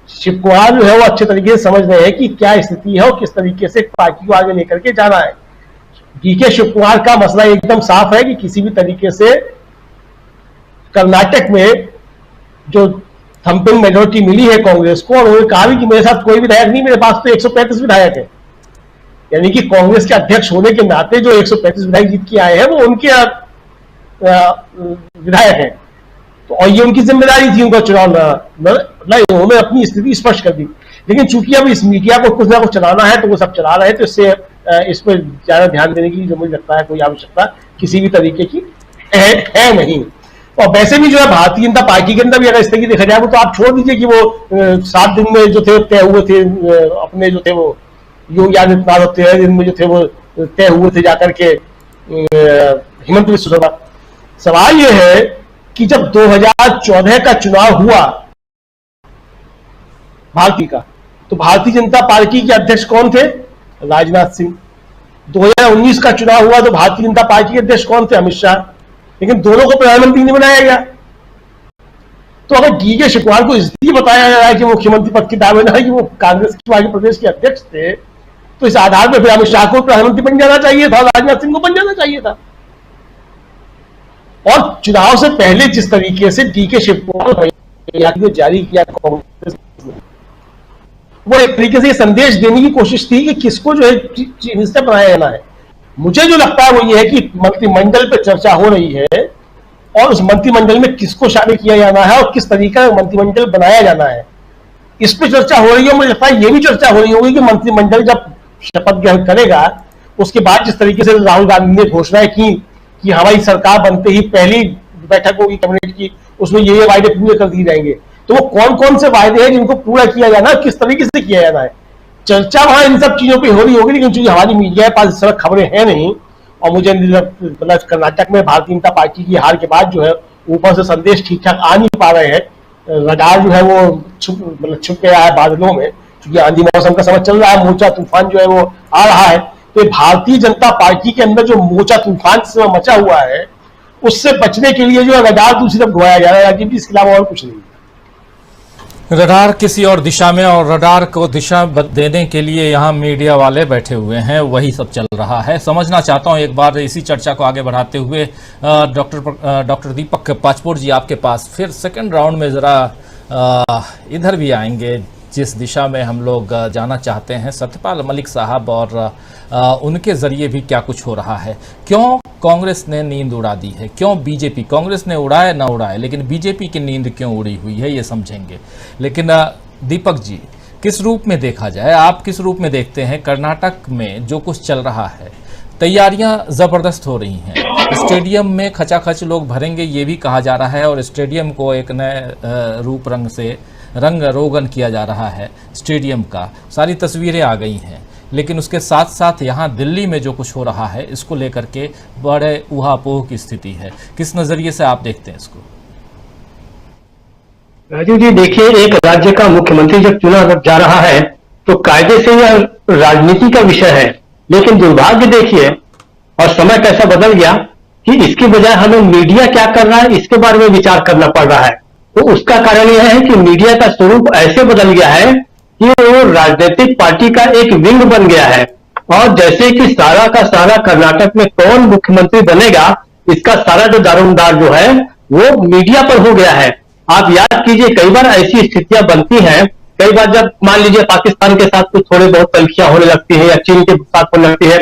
शिव कुमार जो है वो अच्छे तरीके से समझ रहे हैं कि क्या स्थिति है और किस तरीके से पार्टी को आगे लेकर के जाना है। डीके शिव कुमार का मसला एकदम साफ है कि किसी भी तरीके से कर्नाटक में जो थंपिंग मेजोरिटी मिली है कांग्रेस को, और उन्होंने कहा भी कि मेरे साथ कोई विधायक नहीं, मेरे पास तो 135 विधायक है। यानी कि कांग्रेस के अध्यक्ष होने के नाते जो 135 विधायक जीत के आए हैं वो उनके विधायक हैं, तो और ये उनकी जिम्मेदारी थी उनका चुनाव लड़ना। उन्होंने अपनी स्थिति स्पष्ट कर दी, लेकिन चूंकि अब इस मीडिया को कुछ ना कुछ चलाना है तो वो सब चला रहे हैं, तो इससे इस पर ज्यादा ध्यान देने की जो मुझे लगता है कोई आवश्यकता किसी भी तरीके की है नहीं। और वैसे भी जो है भारतीय जनता पार्टी के अंदर भी अगर इस तरह की देखा जाए तो आप छोड़ दीजिए कि वो 7 दिन में जो थे तय हुए थे, अपने जो थे वो योगी आदित्यनाथ 13 दिन में जो थे वो तय हुए थे जाकर के हेमंत बिस्व शर्मा। सवाल यह है कि जब 2014 का चुनाव हुआ भारतीय का, तो भारतीय जनता पार्टी के अध्यक्ष कौन थे? राजनाथ सिंह। 2019 का चुनाव हुआ तो भारतीय जनता पार्टी के अध्यक्ष कौन थे? अमित शाह। लेकिन दोनों को प्रधानमंत्री नहीं बनाया गया। तो अगर डी के शिव कुमार को इसलिए बताया जा रहा है कि मुख्यमंत्री पद की दावेदार है कि वो कांग्रेस के पार्टी प्रदेश के अध्यक्ष थे, तो इस आधार पर फिर अमित शाह को प्रधानमंत्री बन जाना चाहिए था, राजनाथ सिंह को बन जाना चाहिए था। और चुनाव से पहले जिस तरीके से डी के शिव कुमार ने जारी किया कांग्रेस, वो एक तरीके से संदेश देने की कोशिश थी कि किसको जो है चीफ मिनिस्टर बनाया जाना है। मुझे जो लगता है वो ये है कि मंत्रिमंडल पे चर्चा हो रही है और उस मंत्रिमंडल में किसको शामिल किया जाना है और किस तरीके का मंत्रिमंडल बनाया जाना है, इस पे चर्चा हो रही है। मुझे लगता है ये भी चर्चा हो रही होगी कि मंत्रिमंडल जब शपथ ग्रहण करेगा उसके बाद जिस तरीके से राहुल गांधी ने घोषणाएं की कि हमारी सरकार बनते ही पहली बैठक होगी कैबिनेट की, उसमें ये वायदे पूरे कर दिए जाएंगे, तो वो कौन कौन से वायदे हैं जिनको पूरा किया जाना है, किस तरीके से किया जाना है, चर्चा वहां इन सब चीजों पे हो रही होगी। लेकिन चूंकि हमारी मीडिया के पास इस तरह खबरें हैं नहीं, और मुझे मतलब कर्नाटक में भारतीय जनता पार्टी की हार के बाद जो है ऊपर से संदेश ठीक ठाक आ नहीं पा रहे हैं, रडार जो है वो छुप गया है बादलों में, क्योंकि आंधी मौसम का समय चल रहा है, मोर्चा तूफान जो है वो आ रहा है। तो भारतीय जनता पार्टी के अंदर जो मोर्चा तूफान से मचा हुआ है उससे बचने के लिए जो है रडार दूसरी तरफ घुमाया जा रहा है, इसके अलावा और कुछ नहीं। रडार किसी और दिशा में, और रडार को दिशा देने के लिए यहाँ मीडिया वाले बैठे हुए हैं, वही सब चल रहा है। समझना चाहता हूँ एक बार इसी चर्चा को आगे बढ़ाते हुए डॉक्टर दीपक पाचपोर जी आपके पास फिर सेकंड राउंड में ज़रा इधर भी आएंगे जिस दिशा में हम लोग जाना चाहते हैं। सत्यपाल मलिक साहब और उनके जरिए भी क्या कुछ हो रहा है, क्यों कांग्रेस ने नींद उड़ा दी है, क्यों बीजेपी, कांग्रेस ने उड़ाए ना उड़ाए लेकिन बीजेपी की नींद क्यों उड़ी हुई है, ये समझेंगे। लेकिन दीपक जी, किस रूप में देखा जाए, आप किस रूप में देखते हैं कर्नाटक में जो कुछ चल रहा है? तैयारियां जबरदस्त हो रही हैं, स्टेडियम में खचाखच लोग भरेंगे ये भी कहा जा रहा है, और स्टेडियम को एक नए रूप रंग से रंग रोगन किया जा रहा है स्टेडियम का, सारी तस्वीरें आ गई हैं। लेकिन उसके साथ साथ यहाँ दिल्ली में जो कुछ हो रहा है इसको लेकर के बड़े ऊहापोह की स्थिति है। किस नजरिए से आप देखते हैं इसको? राजीव जी, देखिए, एक राज्य का मुख्यमंत्री जब चुना जा रहा है तो कायदे से यह राजनीति का विषय है, लेकिन दुर्भाग्य देखिए और समय कैसा बदल गया कि इसकी बजाय हमें मीडिया क्या कर रहा है इसके बारे में विचार करना पड़ रहा है। तो उसका कारण यह है कि मीडिया का स्वरूप ऐसे बदल गया है कि वो राजनीतिक पार्टी का एक विंग बन गया है, और जैसे कि सारा का सारा कर्नाटक में कौन मुख्यमंत्री बनेगा इसका सारा जो दारोमदार जो है वो मीडिया पर हो गया है। आप याद कीजिए, कई बार ऐसी स्थितियां बनती हैं, कई बार जब मान लीजिए पाकिस्तान के साथ कुछ थोड़े बहुत तल्खियां होने लगती है या चीन के साथ होने लगती है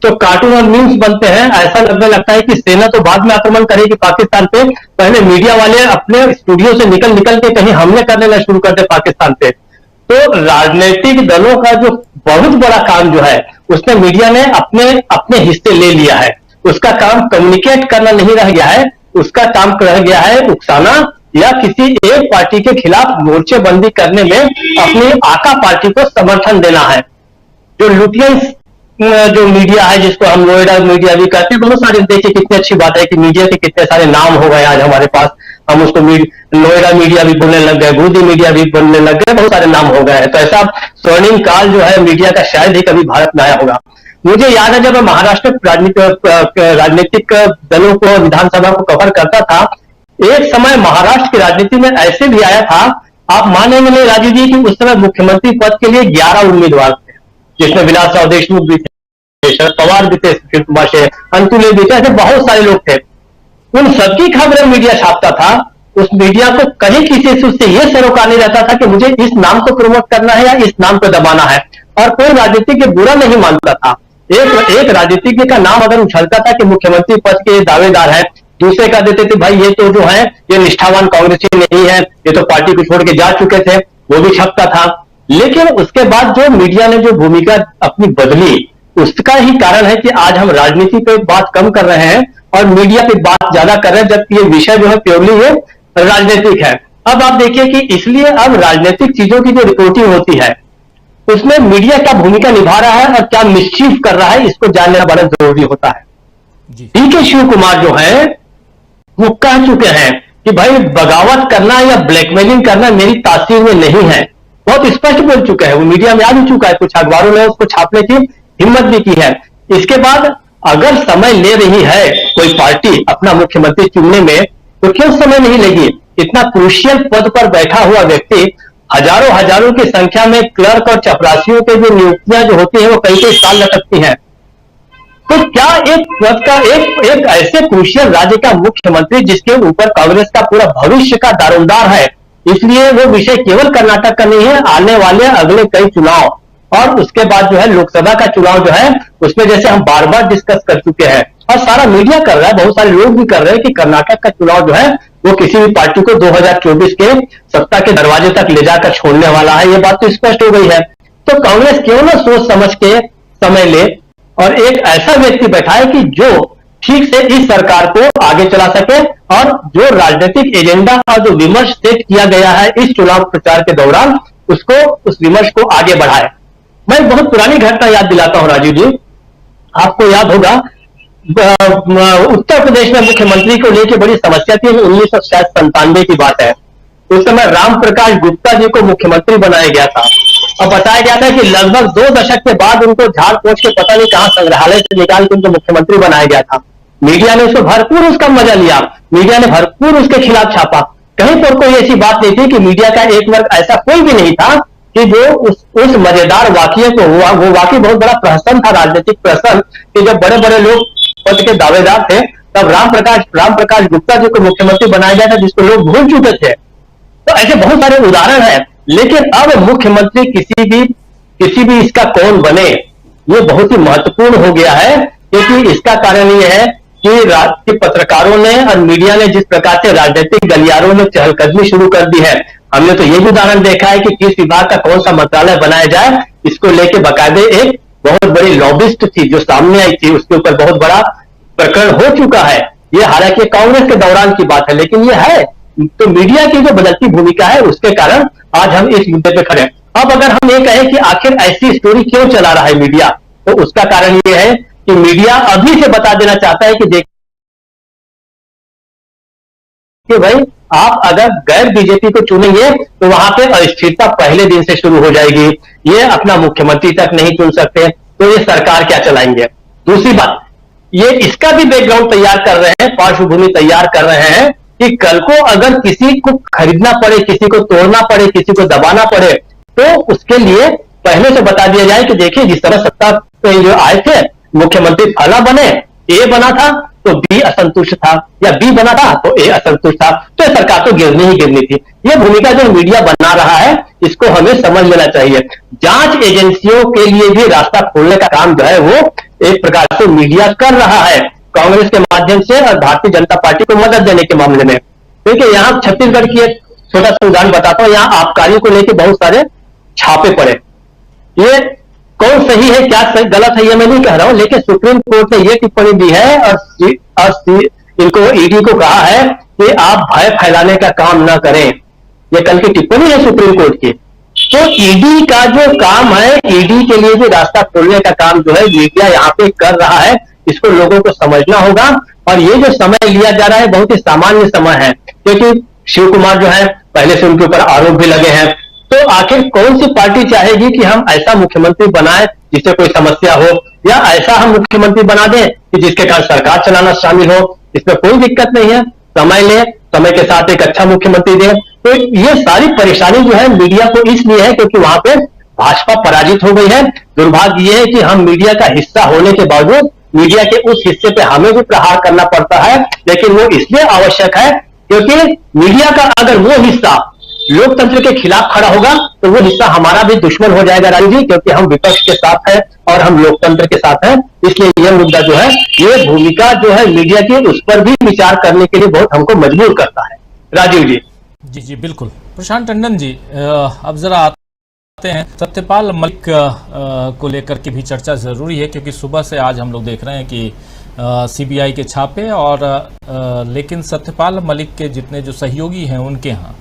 तो कार्टून और मीम्स बनते हैं। ऐसा लगने लगता है कि सेना तो बाद में आक्रमण करेगी पाकिस्तान पे, पहले मीडिया वाले अपने स्टूडियो से निकल के कहीं हमले करने ना शुरू कर दे पाकिस्तान पे। तो राजनीतिक दलों का जो बहुत बड़ा काम जो है उसमें मीडिया ने अपने हिस्से ले लिया है। उसका काम कम्युनिकेट करना नहीं रह गया है, उसका काम रह गया है उकसाना या किसी एक पार्टी के खिलाफ मोर्चेबंदी करने में अपनी आका पार्टी को समर्थन देना है। जो लुटियंस जो मीडिया है जिसको हम नोएडा मीडिया भी कहते हैं, बहुत सारे, देखिए कितनी अच्छी बात है कि मीडिया के कितने सारे नाम हो गए आज हमारे पास। हम उसको नोएडा मीडिया भी बोलने लग गए, गोदी मीडिया भी बोलने लग गए, बहुत सारे नाम हो गए हैं। तो ऐसा स्वर्णिम काल जो है मीडिया का शायद ही कभी भारत में आया होगा। मुझे याद है जब मैं महाराष्ट्र राजनीतिक दलों को, विधानसभा को कवर करता था, एक समय महाराष्ट्र की राजनीति में ऐसे भी आया था, आप मानेंगे नहीं राजू जी, कि उस समय मुख्यमंत्री पद के लिए 11 उम्मीदवार थे, जिसमें विलासराव देशमुख भी थे, शरद पवार भी थे, सुशील कुमार से अंतुले भी थे, ऐसे बहुत सारे लोग थे। उन सबकी खबरें मीडिया छापता था। उस मीडिया को कहीं किसी से उससे यह सरोकार नहीं रहता था कि मुझे इस नाम को प्रमोट करना है या इस नाम को दबाना है, और कोई राजनीतिज्ञ बुरा नहीं मानता था। एक राजनीतिज्ञ का नाम अगर उछलता था कि मुख्यमंत्री पद के दावेदार है, दूसरे का देते थे भाई ये तो जो है ये निष्ठावान कांग्रेसी नहीं है, ये तो पार्टी को छोड़ के जा चुके थे, वो भी छपता था। लेकिन उसके बाद जो मीडिया ने जो भूमिका अपनी बदली, उसका ही कारण है कि आज हम राजनीति पे बात कम कर रहे हैं और मीडिया पे बात ज्यादा कर रहे हैं, जबकि ये विषय जो है प्योरली ये राजनीतिक है। अब आप देखिए कि इसलिए अब राजनीतिक चीजों की जो रिपोर्टिंग होती है उसमें मीडिया क्या भूमिका निभा रहा है और क्या मिसचीफ कर रहा है, इसको जानना बड़ा जरूरी होता है। डीके शिव कुमार जो है वो कह चुके हैं कि भाई बगावत करना या ब्लैकमेलिंग करना मेरी तासीर में नहीं है, बहुत स्पष्ट बोल चुके हैं। वो मीडिया में आ भी चुका है, कुछ अखबारों ने उसको छापने की हिम्मत भी की है। इसके बाद अगर समय ले रही है कोई पार्टी अपना मुख्यमंत्री चुनने में, तो क्यों समय नहीं लेगी? इतना क्रूशियल पद पर बैठा हुआ व्यक्ति, हजारों की संख्या में क्लर्क और चपरासियों के जो नियुक्तियां जो होती हैं वो कई साल लटकती हैं। तो क्या एक पद का एक ऐसे क्रूशियल राज्य का मुख्यमंत्री जिसके ऊपर कांग्रेस का पूरा भविष्य का दारोमदार है, इसलिए वो विषय केवल कर्नाटक का नहीं है, आने वाले अगले कई चुनाव और उसके बाद जो है लोकसभा का चुनाव जो है उसमें जैसे हम बार बार डिस्कस कर चुके हैं और सारा मीडिया कर रहा है, बहुत सारे लोग भी कर रहे हैं कि कर्नाटक का चुनाव जो है वो किसी भी पार्टी को 2024 के सत्ता के दरवाजे तक ले जाकर छोड़ने वाला है, ये बात तो स्पष्ट हो गई है। तो कांग्रेस क्यों ना सोच समझ के समय ले और एक ऐसा व्यक्ति बैठाए कि जो ठीक से इस सरकार को आगे चला सके और जो राजनीतिक एजेंडा और जो विमर्श सेट किया गया है इस चुनाव प्रचार के दौरान उसको, उस विमर्श को आगे बढ़ाए। मैं एक बहुत पुरानी घटना याद दिलाता हूं राजीव जी, आपको याद होगा उत्तर प्रदेश में मुख्यमंत्री को लेकर बड़ी समस्या थी, 1997 की बात है। उस समय राम प्रकाश गुप्ता जी को मुख्यमंत्री बनाया गया था और बताया गया था कि लगभग 2 दशक के बाद उनको झाड़ पोंछ के पता नहीं कहां संग्रहालय से निकाल के उनको मुख्यमंत्री बनाया गया था। मीडिया ने उसको भरपूर उसका मजा लिया, मीडिया ने भरपूर उसके खिलाफ छापा। कहीं पर कोई ऐसी बात नहीं थी कि मीडिया का एक वर्ग ऐसा कोई भी नहीं था कि जो उस मजेदार वाकये को हुआ, वो वाकई बहुत बड़ा प्रहसन था, राजनीतिक प्रहसन, कि जब बड़े बड़े लोग पद के दावेदार थे तब राम प्रकाश गुप्ता जी को मुख्यमंत्री बनाया गया था, जिसको लोग भूल चुके थे। तो ऐसे बहुत सारे उदाहरण हैं। लेकिन अब मुख्यमंत्री किसी भी इसका कौन बने ये बहुत ही महत्वपूर्ण हो गया है, क्योंकि इसका कारण ये है कि पत्रकारों ने और मीडिया ने जिस प्रकार से राजनीतिक गलियारों में चहलकदमी शुरू कर दी है। हमने तो ये भी उदाहरण देखा है कि किस विभाग का कौन सा मंत्रालय बनाया जाए, इसको लेकर बाकायदे एक बहुत बड़ी लॉबिस्ट थी जो सामने आई थी, उसके ऊपर बहुत बड़ा प्रकरण हो चुका है। ये हालांकि कांग्रेस के दौरान की बात है, लेकिन ये है तो मीडिया की जो बदलती भूमिका है उसके कारण आज हम इस मुद्दे पे खड़े हैं। अब अगर हम ये कहें कि आखिर ऐसी स्टोरी क्यों चला रहा है मीडिया, तो उसका कारण ये है कि मीडिया अभी से बता देना चाहता है कि देखिए भाई, आप अगर गैर बीजेपी को चुनेंगे तो वहां पे अस्थिरता पहले दिन से शुरू हो जाएगी, ये अपना मुख्यमंत्री तक नहीं चुन सकते, तो ये सरकार क्या चलाएंगे। दूसरी बात, ये इसका भी बैकग्राउंड तैयार कर रहे हैं, पार्श्वभूमि तैयार कर रहे हैं कि कल को अगर किसी को खरीदना पड़े, किसी को तोड़ना पड़े, किसी को दबाना पड़े, तो उसके लिए पहले से बता दिया जाए कि देखिए जिस तरह सत्ता पे जो आए थे मुख्यमंत्री फला बने, ए बना था तो बी असंतुष्ट था, या बी बना था तो ए असंतुष्ट था, तो सरकार तो गिरनी ही गिरनी थी। ये भूमिका जो मीडिया बना रहा है इसको हमें समझ लेना चाहिए। जांच एजेंसियों के लिए भी रास्ता खोलने का काम जो है वो एक प्रकार से मीडिया कर रहा है कांग्रेस के माध्यम से और भारतीय जनता पार्टी को मदद देने के मामले में। क्योंकि यहाँ छत्तीसगढ़ की एक छोटा सा उदाहरण बताता हूं, यहाँ आबकारी को लेकर बहुत सारे छापे पड़े। ये कौन सही है क्या सही गलत है ये मैं नहीं कह रहा हूं, लेकिन सुप्रीम कोर्ट ने ये टिप्पणी दी है और इनको ईडी को कहा है कि आप भय फैलाने का काम ना करें। ये कल की टिप्पणी है सुप्रीम कोर्ट की। तो ईडी का जो काम है, ईडी के लिए भी रास्ता खोलने का काम जो है मीडिया यहाँ पे कर रहा है, इसको लोगों को समझना होगा। और ये जो समय लिया जा रहा है बहुत ही सामान्य समय है, क्योंकि शिव कुमार जो है पहले से उनके ऊपर आरोप भी लगे हैं। तो आखिर कौन सी पार्टी चाहेगी कि हम ऐसा मुख्यमंत्री बनाए जिससे कोई समस्या हो, या ऐसा हम मुख्यमंत्री बना दें कि जिसके कारण सरकार चलाना शामिल हो? इसमें कोई दिक्कत नहीं है, समय ले, समय के साथ एक अच्छा मुख्यमंत्री दे। तो ये सारी परेशानी जो है मीडिया को इसलिए है क्योंकि वहां पे भाजपा पराजित हो गई है। दुर्भाग्य ये है कि हम मीडिया का हिस्सा होने के बावजूद मीडिया के उस हिस्से पे हमें भी प्रहार करना पड़ता है, लेकिन वो इसलिए आवश्यक है क्योंकि मीडिया का अगर वो हिस्सा लोकतंत्र के खिलाफ खड़ा होगा तो वो हिस्सा हमारा भी दुश्मन हो जाएगा राजू जी, क्योंकि हम विपक्ष के साथ हैं और हम लोकतंत्र के साथ हैं। इसलिए यह मुद्दा जो है, ये भूमिका जो है मीडिया की, उस पर भी विचार करने के लिए बहुत हमको मजबूर करता है। राजीव जी। जी जी बिल्कुल। प्रशांत टंडन जी, अब जरा आते हैं सत्यपाल मलिक को लेकर के भी चर्चा जरूरी है, क्योंकि सुबह से आज हम लोग देख रहे हैं कि सीबीआई के छापे और लेकिन सत्यपाल मलिक के जितने जो सहयोगी हैं उनके यहाँ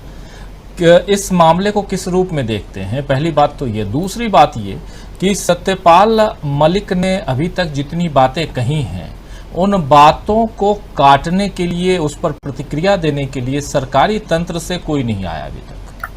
इस मामले को किस रूप में देखते हैं? पहली बात तो ये। दूसरी बात ये कि सत्यपाल मलिक ने अभी तक जितनी बातें कही हैं उन बातों को काटने के लिए, उस पर प्रतिक्रिया देने के लिए सरकारी तंत्र से कोई नहीं आया अभी तक।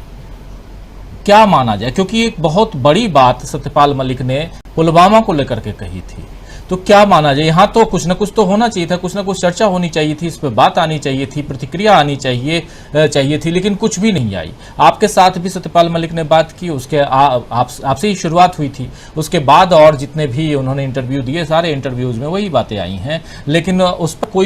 क्या माना जाए? क्योंकि एक बहुत बड़ी बात सत्यपाल मलिक ने पुलवामा को लेकर के कही थी, तो क्या माना जाए? यहाँ तो कुछ ना कुछ तो होना चाहिए था, कुछ ना कुछ चर्चा होनी चाहिए थी, इस पर बात आनी चाहिए थी, प्रतिक्रिया आनी चाहिए थी, लेकिन कुछ भी नहीं आई। आपके साथ भी सत्यपाल मलिक ने बात की, उसके आपसे ही शुरुआत हुई थी, उसके बाद और जितने भी उन्होंने इंटरव्यू दिए सारे इंटरव्यूज में वही बातें आई हैं, लेकिन उस पर कोई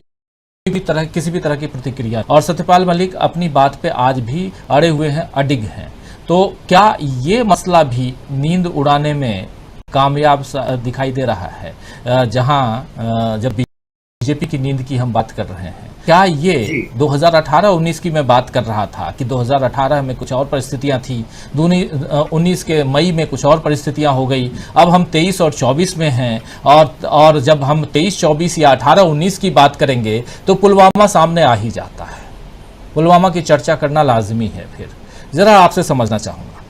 किसी भी तरह की प्रतिक्रिया। और सत्यपाल मलिक अपनी बात पे आज भी अड़े हुए हैं, अडिग हैं। तो क्या ये मसला भी नींद उड़ाने में कामयाब दिखाई दे रहा है? जहां जब बीजेपी की नींद की हम बात कर रहे हैं, क्या ये 2018-19 की मैं बात कर रहा था कि 2018 में कुछ और परिस्थितियां थी, 19 के मई में कुछ और परिस्थितियां हो गई, अब हम 23 और 24 में हैं, और जब हम 23-24 या 18-19 की बात करेंगे तो पुलवामा सामने आ ही जाता है। पुलवामा की चर्चा करना लाजमी है। फिर जरा आपसे समझना चाहूंगा।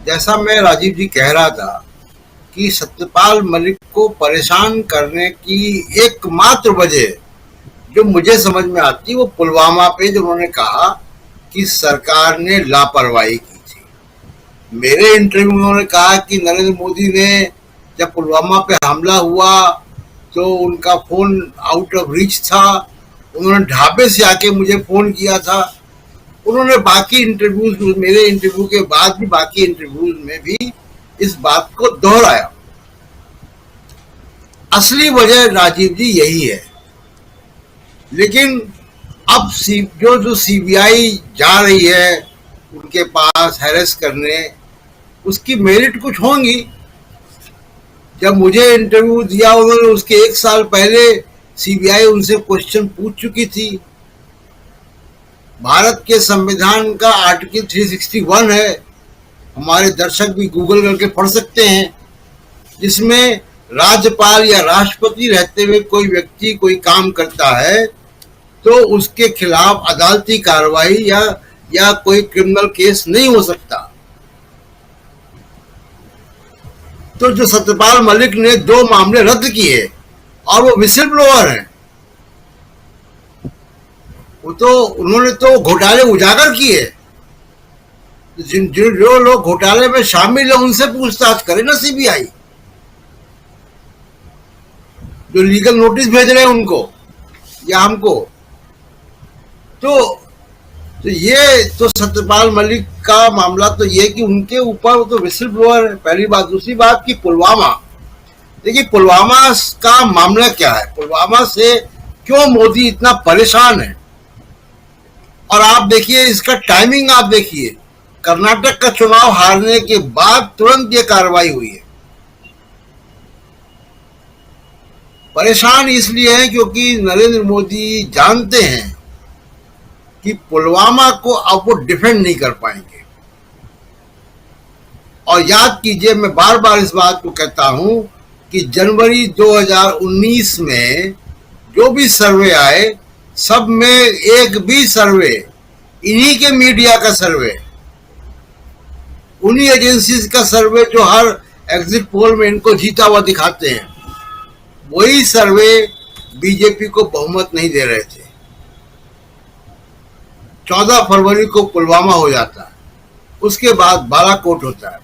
जैसा मैं राजीव जी कह रहा था कि सत्यपाल मलिक को परेशान करने की एकमात्र वजह जो मुझे समझ में आती वो पुलवामा पे जो उन्होंने कहा कि सरकार ने लापरवाही की थी। मेरे इंटरव्यू में उन्होंने कहा कि नरेंद्र मोदी ने जब पुलवामा पे हमला हुआ तो उनका फोन आउट ऑफ रीच था, उन्होंने ढाबे से आके मुझे फोन किया था। उन्होंने बाकी इंटरव्यूज, मेरे इंटरव्यू के बाद भी बाकी इंटरव्यूज में भी इस बात को दोहराया। असली वजह राजीव जी यही है। लेकिन अब जो सीबीआई जा रही है उनके पास हैरेस करने, उसकी मेरिट कुछ होंगी। जब मुझे इंटरव्यू दिया उन्होंने, उसके 1 साल पहले सीबीआई उनसे क्वेश्चन पूछ चुकी थी। भारत के संविधान का आर्टिकल 361 है, हमारे दर्शक भी गूगल करके पढ़ सकते हैं, जिसमें राज्यपाल या राष्ट्रपति रहते हुए कोई व्यक्ति कोई काम करता है तो उसके खिलाफ अदालती कार्रवाई या कोई क्रिमिनल केस नहीं हो सकता। तो जो सत्यपाल मलिक ने 2 मामले रद्द किए और वो विसिल ब्लोअर हैं, उन्होंने तो घोटाले उजागर किए। जो लोग घोटाले में शामिल है उनसे पूछताछ करे ना सीबीआई, जो लीगल नोटिस भेज रहे हैं उनको या हमको। तो ये तो सत्यपाल मलिक का मामला तो ये कि उनके ऊपर तो विसिल ब्लोअर है, पहली बात। दूसरी बात कि पुलवामा, देखिए पुलवामा का मामला क्या है, पुलवामा से क्यों मोदी इतना परेशान है। और आप देखिए इसका टाइमिंग, आप देखिए कर्नाटक का चुनाव हारने के बाद तुरंत ये कार्रवाई हुई है। परेशान इसलिए है क्योंकि नरेंद्र मोदी जानते हैं कि पुलवामा को अब वो डिफेंड नहीं कर पाएंगे। और याद कीजिए, मैं बार बार इस बात को कहता हूं कि जनवरी 2019 में जो भी सर्वे आए, सब में एक भी सर्वे, इन्हीं के मीडिया का सर्वे, उन्हीं एजेंसीज का सर्वे जो हर एग्जिट पोल में इनको जीता हुआ दिखाते हैं, वही सर्वे बीजेपी को बहुमत नहीं दे रहे थे। 14 फरवरी को पुलवामा हो जाता है, उसके बाद बालाकोट होता है।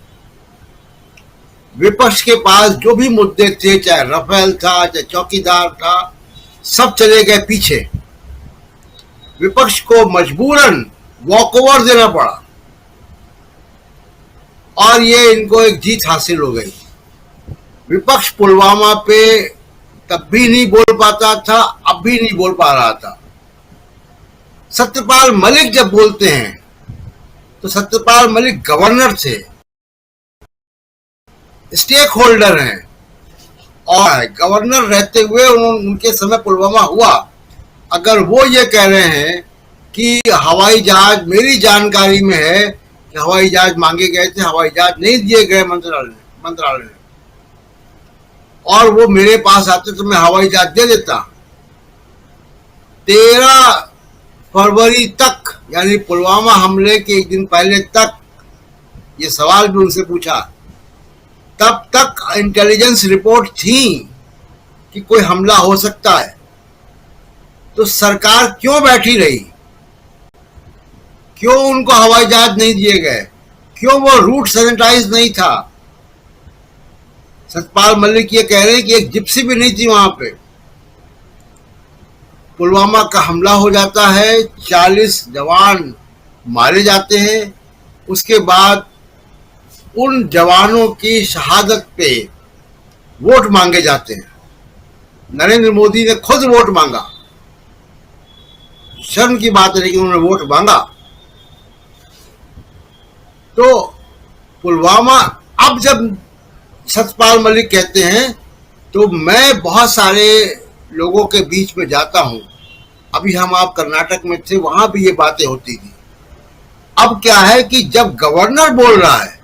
विपक्ष के पास जो भी मुद्दे थे, चाहे राफेल था, चाहे चौकीदार था, सब चले गए पीछे। विपक्ष को मजबूरन वॉकओवर देना पड़ा और ये इनको एक जीत हासिल हो गई। विपक्ष पुलवामा पे तब भी नहीं बोल पाता था, अब भी नहीं बोल पा रहा था। सत्यपाल मलिक जब बोलते हैं तो सत्यपाल मलिक गवर्नर थे, स्टेक होल्डर हैं, और गवर्नर रहते हुए उनके समय पुलवामा हुआ। अगर वो ये कह रहे हैं कि हवाई जहाज, मेरी जानकारी में है कि हवाई जहाज मांगे गए थे, हवाई जहाज नहीं दिए गए मंत्रालय ने, और वो मेरे पास आते तो मैं हवाई जहाज दे देता। 13 फरवरी तक, यानी पुलवामा हमले के एक दिन पहले तक, ये सवाल भी उनसे पूछा, तब तक इंटेलिजेंस रिपोर्ट थी कि कोई हमला हो सकता है। तो सरकार क्यों बैठी रही? क्यों उनको हवाई जहाज नहीं दिए गए? क्यों वो रूट सैनिटाइज नहीं था? सतपाल मलिक ये कह रहे हैं कि एक जिप्सी भी नहीं थी वहां पे। पुलवामा का हमला हो जाता है, 40 जवान मारे जाते हैं। उसके बाद उन जवानों की शहादत पे वोट मांगे जाते हैं। नरेंद्र मोदी ने खुद वोट मांगा, शर्म की बात है, लेकिन उन्होंने वोट मांगा। तो पुलवामा, अब जब सतपाल मलिक कहते हैं तो मैं बहुत सारे लोगों के बीच में जाता हूं। अभी आप कर्नाटक में थे, वहां भी ये बातें होती थी। अब क्या है कि जब गवर्नर बोल रहा है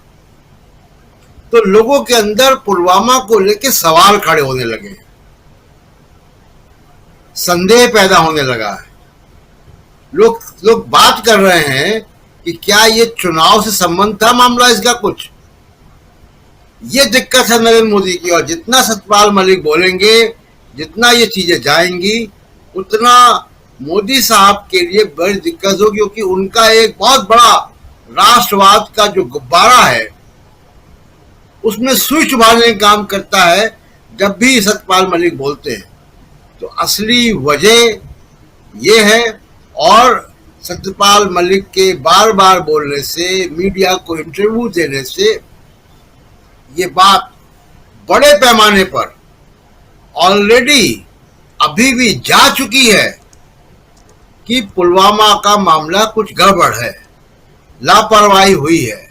तो लोगों के अंदर पुलवामा को लेकर सवाल खड़े होने लगे, संदेह पैदा होने लगा है। लोग बात कर रहे हैं कि क्या ये चुनाव से संबंध था मामला इसका कुछ। ये दिक्कत है नरेंद्र मोदी की, और जितना सतपाल मलिक बोलेंगे, जितना ये चीजें जाएंगी, उतना मोदी साहब के लिए बड़ी दिक्कत होगी, क्योंकि उनका एक बहुत बड़ा राष्ट्रवाद का जो गुब्बारा है उसमें स्विच उभारने का काम करता है जब भी सतपाल मलिक बोलते हैं। तो असली वजह ये है, और सत्यपाल मलिक के बार बार बोलने से, मीडिया को इंटरव्यू देने से, ये बात बड़े पैमाने पर ऑलरेडी अभी भी जा चुकी है कि पुलवामा का मामला कुछ गड़बड़ है, लापरवाही हुई है,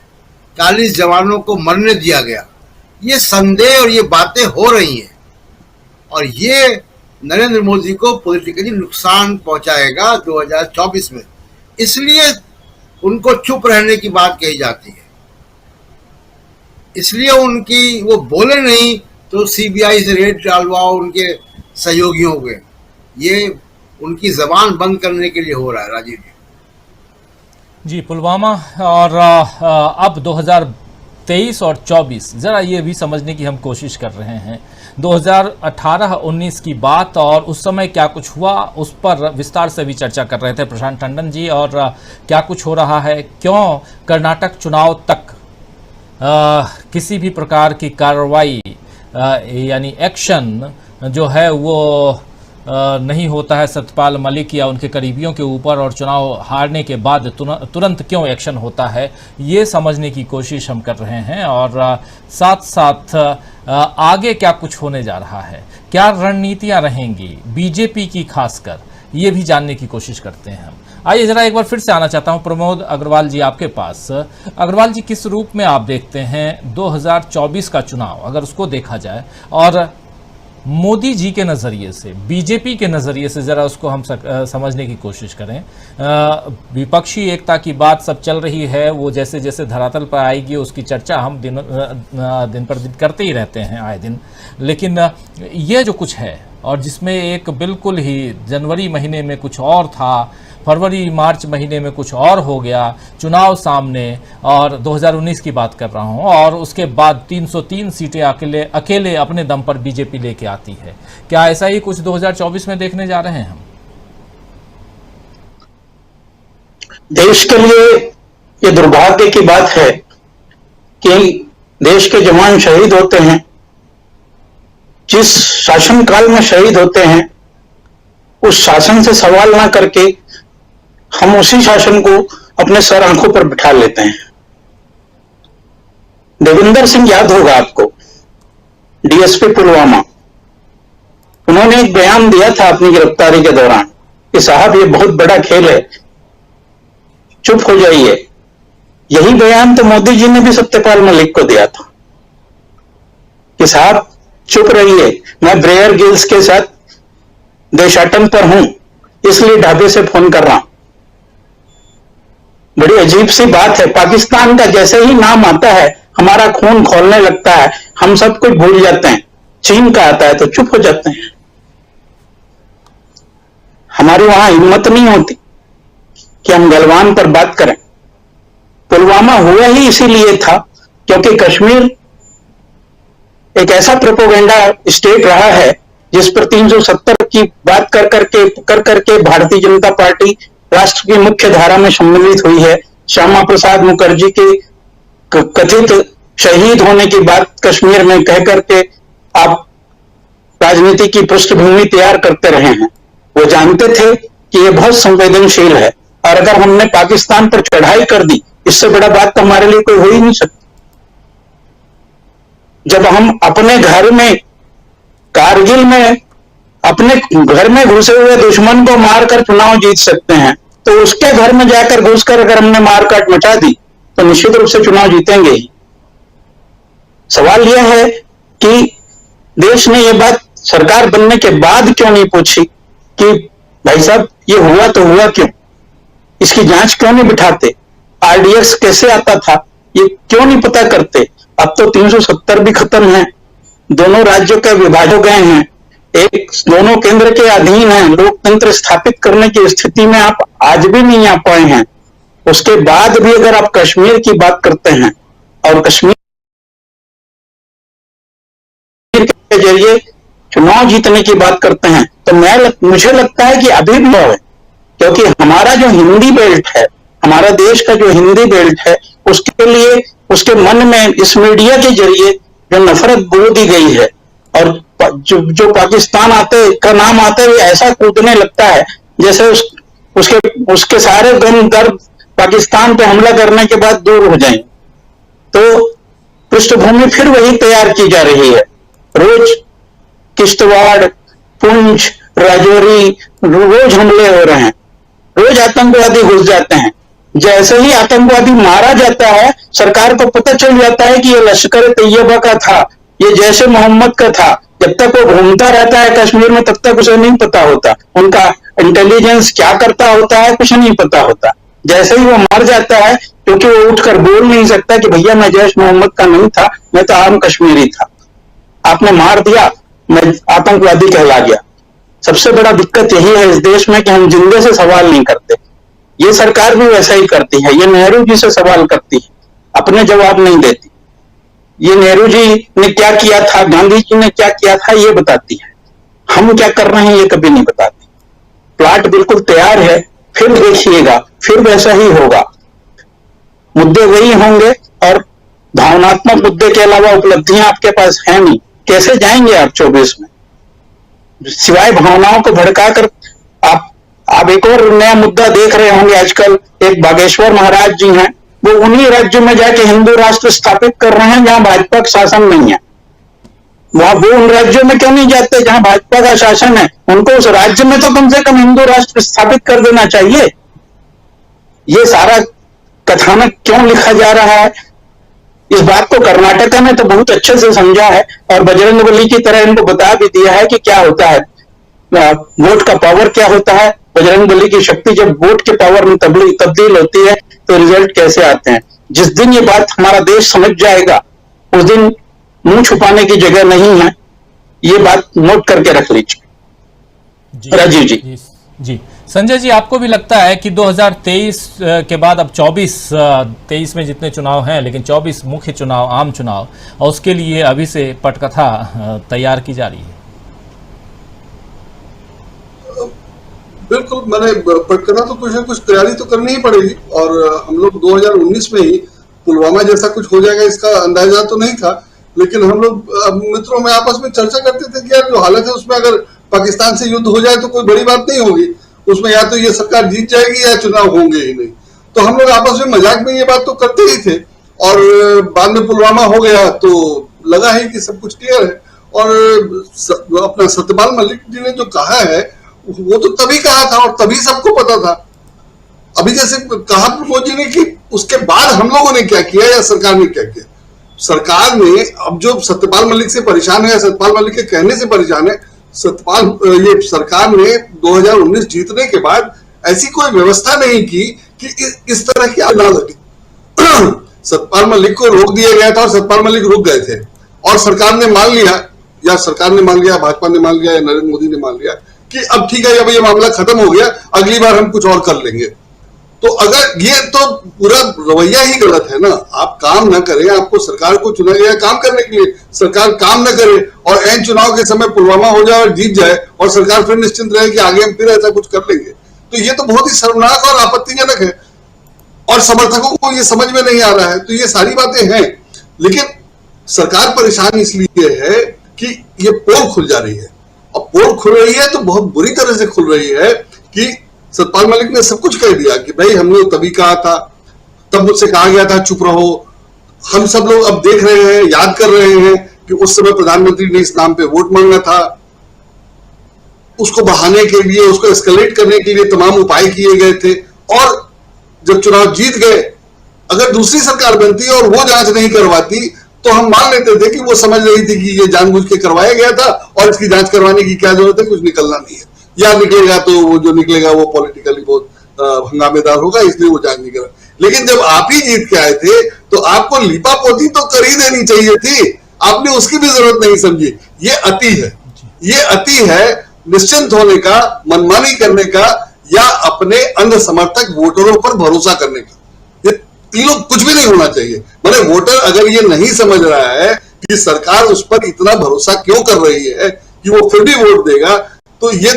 40 जवानों को मरने दिया गया। ये संदेह और ये बातें हो रही हैं, और ये नरेंद्र मोदी को पॉलिटिकली नुकसान पहुंचाएगा 2024 में। इसलिए उनको चुप रहने की बात कही जाती है, इसलिए उनकी वो बोले नहीं तो सीबीआई से रेड डालवाओ उनके सहयोगियों के। ये उनकी जबान बंद करने के लिए हो रहा है। राजीव जी, पुलवामा और अब 2023 और 24, जरा ये भी समझने की हम कोशिश कर रहे हैं। 2018-19 की बात, और उस समय क्या कुछ हुआ उस पर विस्तार से भी चर्चा कर रहे थे प्रशांत टंडन जी। और क्या कुछ हो रहा है, क्यों कर्नाटक चुनाव तक किसी भी प्रकार की कार्रवाई यानी एक्शन जो है वो नहीं होता है सतपाल मलिक या उनके करीबियों के ऊपर, और चुनाव हारने के बाद तुरंत क्यों एक्शन होता है, ये समझने की कोशिश हम कर रहे हैं। और साथ साथ आगे क्या कुछ होने जा रहा है, क्या रणनीतियां रहेंगी बीजेपी की खासकर, ये भी जानने की कोशिश करते हैं हम। आइए जरा एक बार फिर से आना चाहता हूं प्रमोद अग्रवाल जी आपके पास। अग्रवाल जी, किस रूप में आप देखते हैं 2024 का चुनाव, अगर उसको देखा जाए, और मोदी जी के नज़रिए से, बीजेपी के नज़रिए से जरा उसको हम समझने की कोशिश करें। विपक्षी एकता की बात सब चल रही है, वो जैसे जैसे धरातल पर आएगी उसकी चर्चा हम दिन पर दिन करते ही रहते हैं आए दिन। लेकिन ये जो कुछ है, और जिसमें एक बिल्कुल ही जनवरी महीने में कुछ और था, फरवरी मार्च महीने में कुछ और हो गया, चुनाव सामने, और 2019 की बात कर रहा हूं, और उसके बाद 303 सीटें अकेले अपने दम पर बीजेपी लेके आती है। क्या ऐसा ही कुछ 2024 में देखने जा रहे हैं हम? देश के लिए ये दुर्भाग्य की बात है कि देश के जवान शहीद होते हैं, जिस शासनकाल में शहीद होते हैं उस शासन से सवाल ना करके हम उसी शासन को अपने सर आंखों पर बिठा लेते हैं। देविंदर सिंह याद होगा आपको, डीएसपी पुलवामा, उन्होंने एक बयान दिया था अपनी गिरफ्तारी के दौरान कि साहब ये बहुत बड़ा खेल है, चुप हो जाइए। यही बयान तो मोदी जी ने भी सत्यपाल मलिक को दिया था कि साहब चुप रहिए, मैं ब्रेयर गिल्स के साथ देशाटन पर हूं, इसलिए ढाबे से फोन कर रहा हूं। बड़ी अजीब सी बात है, पाकिस्तान का जैसे ही नाम आता है हमारा खून खौलने लगता है, हम सब कुछ भूल जाते हैं। चीन का आता है तो चुप हो जाते हैं। हमारी वहां हिम्मत नहीं होती कि हम गलवान पर बात करें। पुलवामा हुआ ही इसीलिए था क्योंकि कश्मीर एक ऐसा प्रोपोगेंडा स्टेट रहा है जिस पर 370 की बात कर करके भारतीय जनता पार्टी राष्ट्र की मुख्य धारा में सम्मिलित हुई है। श्यामा प्रसाद मुखर्जी के कथित शहीद होने की बात कश्मीर में कह करके आप राजनीति की पृष्ठभूमि तैयार करते रहे हैं। वो जानते थे कि ये बहुत संवेदनशील है, और अगर हमने पाकिस्तान पर चढ़ाई कर दी, इससे बड़ा बात तो हमारे लिए कोई हो ही नहीं सकती। जब हम अपने घर में कारगिल में अपने घर में घुसे हुए दुश्मन को मारकर चुनाव जीत सकते हैं, तो उसके घर में जाकर घुसकर अगर हमने मारकाट मचा दी तो निश्चित रूप से चुनाव जीतेंगे ही। सवाल यह है कि देश ने यह बात सरकार बनने के बाद क्यों नहीं पूछी कि भाई साहब ये हुआ तो हुआ क्यों, इसकी जांच क्यों नहीं बिठाते, आरडीएक्स कैसे आता था ये क्यों नहीं पता करते। अब तो 370 भी खत्म है, दोनों राज्यों के विभाजन हो गए हैं, एक दोनों केंद्र के अधीन है, लोकतंत्र स्थापित करने की स्थिति में आप आज भी नहीं आ पाए हैं। उसके बाद भी अगर आप कश्मीर की बात करते हैं और कश्मीर के जरिए चुनाव जीतने की बात करते हैं, तो मुझे लगता है कि अभी भी है, क्योंकि हमारा जो हिंदी बेल्ट है, हमारा देश का जो हिंदी बेल्ट है, उसके लिए उसके मन में इस मीडिया के जरिए जो नफरत बो दी गई है, और जो पाकिस्तान का नाम आते हुए ऐसा कूदने लगता है जैसे उसके सारे गम दर्द पाकिस्तान पे हमला करने के बाद दूर हो जाएंगे। तो पृष्ठभूमि फिर वही तैयार की जा रही है। रोज किश्तवाड़, पुंछ, राजौरी रोज हमले हो रहे हैं, रोज आतंकवादी घुस जाते हैं। जैसे ही आतंकवादी मारा जाता है, सरकार को पता चल जाता है कि ये लश्कर तैयबा का था, ये जैश मोहम्मद का था। जब तक वो घूमता रहता है कश्मीर में, तब तक उसे नहीं पता होता उनका इंटेलिजेंस क्या करता होता है, कुछ नहीं पता होता। जैसे ही वो मर जाता है, क्योंकि वो उठकर बोल नहीं सकता कि भैया मैं जैश मोहम्मद का नहीं था, मैं तो आम कश्मीरी था, आपने मार दिया, मैं आतंकवादी कहला गया। सबसे बड़ा दिक्कत यही है इस देश में कि हम जिंदे से सवाल नहीं करते। ये सरकार भी वैसा ही करती है, ये नेहरू जी से सवाल करती है, अपने जवाब नहीं देती। ये नेहरू जी ने क्या किया था, गांधी जी ने क्या किया था, ये बताती है। हम क्या कर रहे हैं ये कभी नहीं बताती। प्लाट बिल्कुल तैयार है, फिर देखिएगा, फिर वैसा ही होगा, मुद्दे वही होंगे, और भावनात्मक मुद्दे के अलावा उपलब्धियां आपके पास है नहीं। कैसे जाएंगे आप 24 में, सिवाय भावनाओं को भड़काकर। आप एक और नया मुद्दा देख रहे होंगे आजकल, एक बागेश्वर महाराज जी हैं, वो उन्हीं राज्यों में जाके हिंदू राष्ट्र स्थापित कर रहे हैं जहां भाजपा का शासन नहीं है। वहां वो उन राज्यों में क्यों नहीं जाते जहां भाजपा का शासन है? उनको उस राज्य में तो कम से कम हिंदू राष्ट्र स्थापित कर देना चाहिए। ये सारा कथानक क्यों लिखा जा रहा है? इस बात को कर्नाटका ने तो बहुत अच्छे से समझा है, और बजरंगबली की तरह इनको बता भी दिया है कि क्या होता है, वोट का पावर क्या होता है। बजरंगबली की शक्ति जब वोट के पावर में तब्दील होती है तो रिजल्ट कैसे आते हैं। जिस दिन ये बात हमारा देश समझ जाएगा, उस दिन मुंह छुपाने की जगह नहीं है। ये बात नोट करके रख लीजिए। राजीव जी। जी, संजय जी, आपको भी लगता है कि 2023 के बाद अब 23 में जितने चुनाव हैं, लेकिन 24 मुख्य चुनाव, आम चुनाव, और उसके लिए अभी से पटकथा तैयार की जा रही है? बिल्कुल, मैंने पटकथा तो कुछ ना कुछ तैयारी तो करनी ही पड़ेगी। और हम लोग 2019 में ही पुलवामा जैसा कुछ हो जाएगा इसका अंदाजा तो नहीं था, लेकिन हम लोग मित्रों में आपस में चर्चा करते थे कि यार जो हालत है उसमें अगर पाकिस्तान से युद्ध हो जाए तो कोई बड़ी बात नहीं होगी, उसमें या तो ये सरकार जीत जाएगी या चुनाव होंगे ही नहीं। तो हम लोग आपस में मजाक में ये बात तो करते ही थे, और बाद में पुलवामा हो गया तो लगा ही कि सब कुछ क्लियर है। और अपना सत्यपाल मलिक जी ने जो कहा है वो तो तभी कहा था और तभी सबको पता था। अभी जैसे कहा प्रमोद जी ने कि उसके बाद हम लोगों ने क्या किया या सरकार ने क्या किया। सरकार ने अब जो सत्यपाल मलिक से परेशान है, सत्यपाल मलिक के कहने से परेशान है, ये सरकार ने 2019 जीतने के बाद ऐसी कोई व्यवस्था नहीं की कि इस तरह की आग ना लगे। सत्यपाल मलिक को रोक दिया गया था और सत्यपाल मलिक रुक गए थे, और सरकार ने मान लिया, या सरकार ने मान लिया, भाजपा ने मान लिया, या नरेंद्र मोदी ने मान लिया कि अब ठीक है, अब ये मामला खत्म हो गया, अगली बार हम कुछ और कर लेंगे। तो अगर ये तो पूरा रवैया ही गलत है ना। आप काम न करें, आपको सरकार को चुना गया काम करने के लिए, सरकार काम न करे और एन चुनाव के समय पुलवामा हो जाए और जीत जाए और सरकार फिर निश्चिंत रहे कि आगे हम फिर ऐसा कुछ कर लेंगे, तो ये तो बहुत ही शर्मनाक और आपत्तिजनक है। और समर्थकों को ये समझ में नहीं आ रहा है। तो ये सारी बातें हैं, लेकिन सरकार परेशान इसलिए है कि ये पोल खुल जा रही है, और पोल खुल रही है तो बहुत बुरी तरह से खुल रही है कि सत्यपाल मलिक ने सब कुछ कह दिया कि भाई हमने तभी कहा था, तब मुझसे कहा गया था चुप रहो। हम सब लोग अब देख रहे हैं, याद कर रहे हैं कि उस समय प्रधानमंत्री ने इस नाम पे वोट मांगा था, उसको बढ़ाने के लिए, उसको एस्केलेट करने के लिए तमाम उपाय किए गए थे। और जब चुनाव जीत गए, अगर दूसरी सरकार बनती और वो जांच नहीं करवाती तो हम मान लेते थे कि वो समझ रही थी कि ये जानबूझ के करवाया गया था और इसकी जांच करवाने की क्या जरूरत है, कुछ निकलना नहीं है, या निकलेगा तो वो जो निकलेगा वो पॉलिटिकली बहुत हंगामेदार होगा, इसलिए वो जांच नहीं करा। लेकिन जब आप ही जीत के आए थे तो आपको लिपापोती तो कर ही देनी चाहिए थी, आपने उसकी भी जरूरत नहीं समझी। ये अति है, ये अति है निश्चिंत होने का, मनमानी करने का, या अपने अंध समर्थक वोटरों पर भरोसा करने का। ये तीनों कुछ भी नहीं होना चाहिए। मैंने वोटर अगर ये नहीं समझ रहा है कि सरकार उस पर इतना भरोसा क्यों कर रही है कि वो फिर भी वोट देगा, तो ये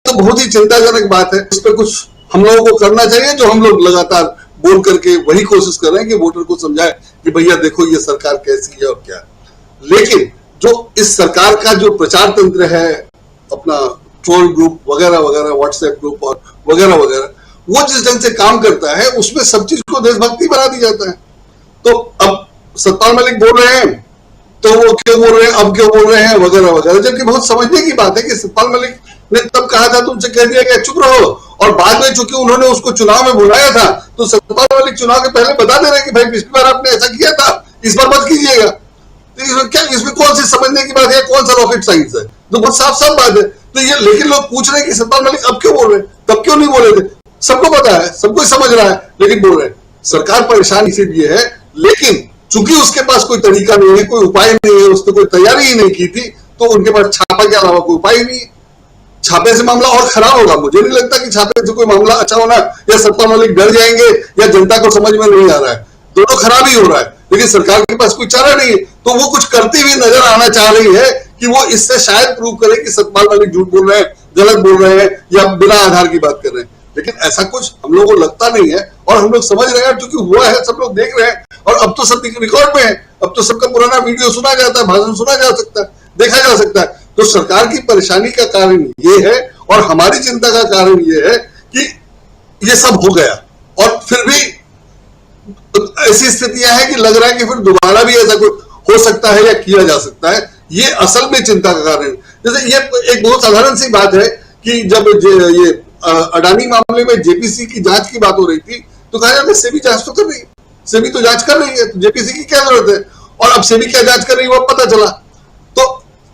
तो बहुत ही चिंताजनक बात है। इस पर कुछ हम लोगों को करना चाहिए, जो हम लोग लगातार बोल करके वही कोशिश कर रहे हैं कि वोटर को समझाए कि भैया देखो ये सरकार कैसी है और क्या। लेकिन जो इस सरकार का जो प्रचार तंत्र है, अपना ट्रोल ग्रुप वगैरह वगैरह, व्हाट्सएप ग्रुप और वगैरह वगैरह, वो जिस ढंग से काम करता है उसमें सब चीज को देशभक्ति बना दी जाता है। तो अब सत्यपाल मलिक बोल रहे हैं तो वो क्यों बोल रहे हैं, अब क्यों बोल रहे हैं, वगैरह वगैरह, जबकि बहुत समझने की बात है कि सत्यपाल मलिक ने तब कहा था, तुमसे कह दिया गया चुप रहो, और बाद में चूंकि उन्होंने उसको चुनाव में बुलाया था तो सत्यपाल मलिक चुनाव के पहले बता दे रहे कि भाई पिछली बार आपने ऐसा किया था, इस बार मत कीजिएगा। तो इसमें क्या, इसमें कौन सी समझने की बात है, कौन सा रॉकेट साइंस है? तो बहुत साफ साफ बात है। तो ये लेकिन लोग पूछ रहे हैं कि सत्यपाल मलिक अब क्यों बोल रहे हैं, तब क्यों नहीं बोले थे? सबको पता है, सब कुछ समझ रहा है, लेकिन बोल रहे हैं। सरकार परेशान इसीलिए है, लेकिन चूंकि उसके पास कोई तरीका नहीं है, कोई उपाय नहीं है, उसने कोई तैयारी ही नहीं की थी, तो उनके पास छापा के अलावा कोई उपाय नहीं है। छापे से मामला और खराब होगा। मुझे नहीं लगता कि छापे से कोई मामला अच्छा होना, या सत्ता मालिक डर जाएंगे, या जनता को समझ में नहीं आ रहा है, दोनों खराब ही हो रहा है। लेकिन सरकार के पास कोई चारा नहीं है, तो वो कुछ करती हुई नजर आना चाह रही है कि वो इससे शायद प्रूव करे कि सत्यपाल मलिक झूठ बोल रहे हैं, गलत बोल रहे हैं, या बिना आधार की बात कर रहे हैं। लेकिन ऐसा कुछ हम लोगों को लगता नहीं है, और हम लोग समझ रहे हैं क्योंकि हुआ है, सब लोग देख रहे हैं, और अब तो सब रिकॉर्ड में है, अब तो सबका पुराना वीडियो सुना जाता है, भाषण सुना जा सकता है, देखा जा सकता है। तो सरकार की परेशानी का कारण ये है, और हमारी चिंता का कारण ये है कि ये सब हो गया और फिर भी ऐसी स्थितियां हैं कि लग रहा है कि फिर दोबारा भी ऐसा कुछ हो सकता है या किया जा सकता है। ये असल में चिंता का कारण है। जैसे ये एक बहुत साधारण सी बात है कि जब ये अडानी मामले में जेपीसी की जांच की बात हो रही थी, तो कहा जाता है सेबी जांच तो कर रही है, सेबी तो जांच कर रही है, तो जेपीसी की क्या जरूरत है? और अब सेबी क्या जांच कर रही है वो पता चला। तो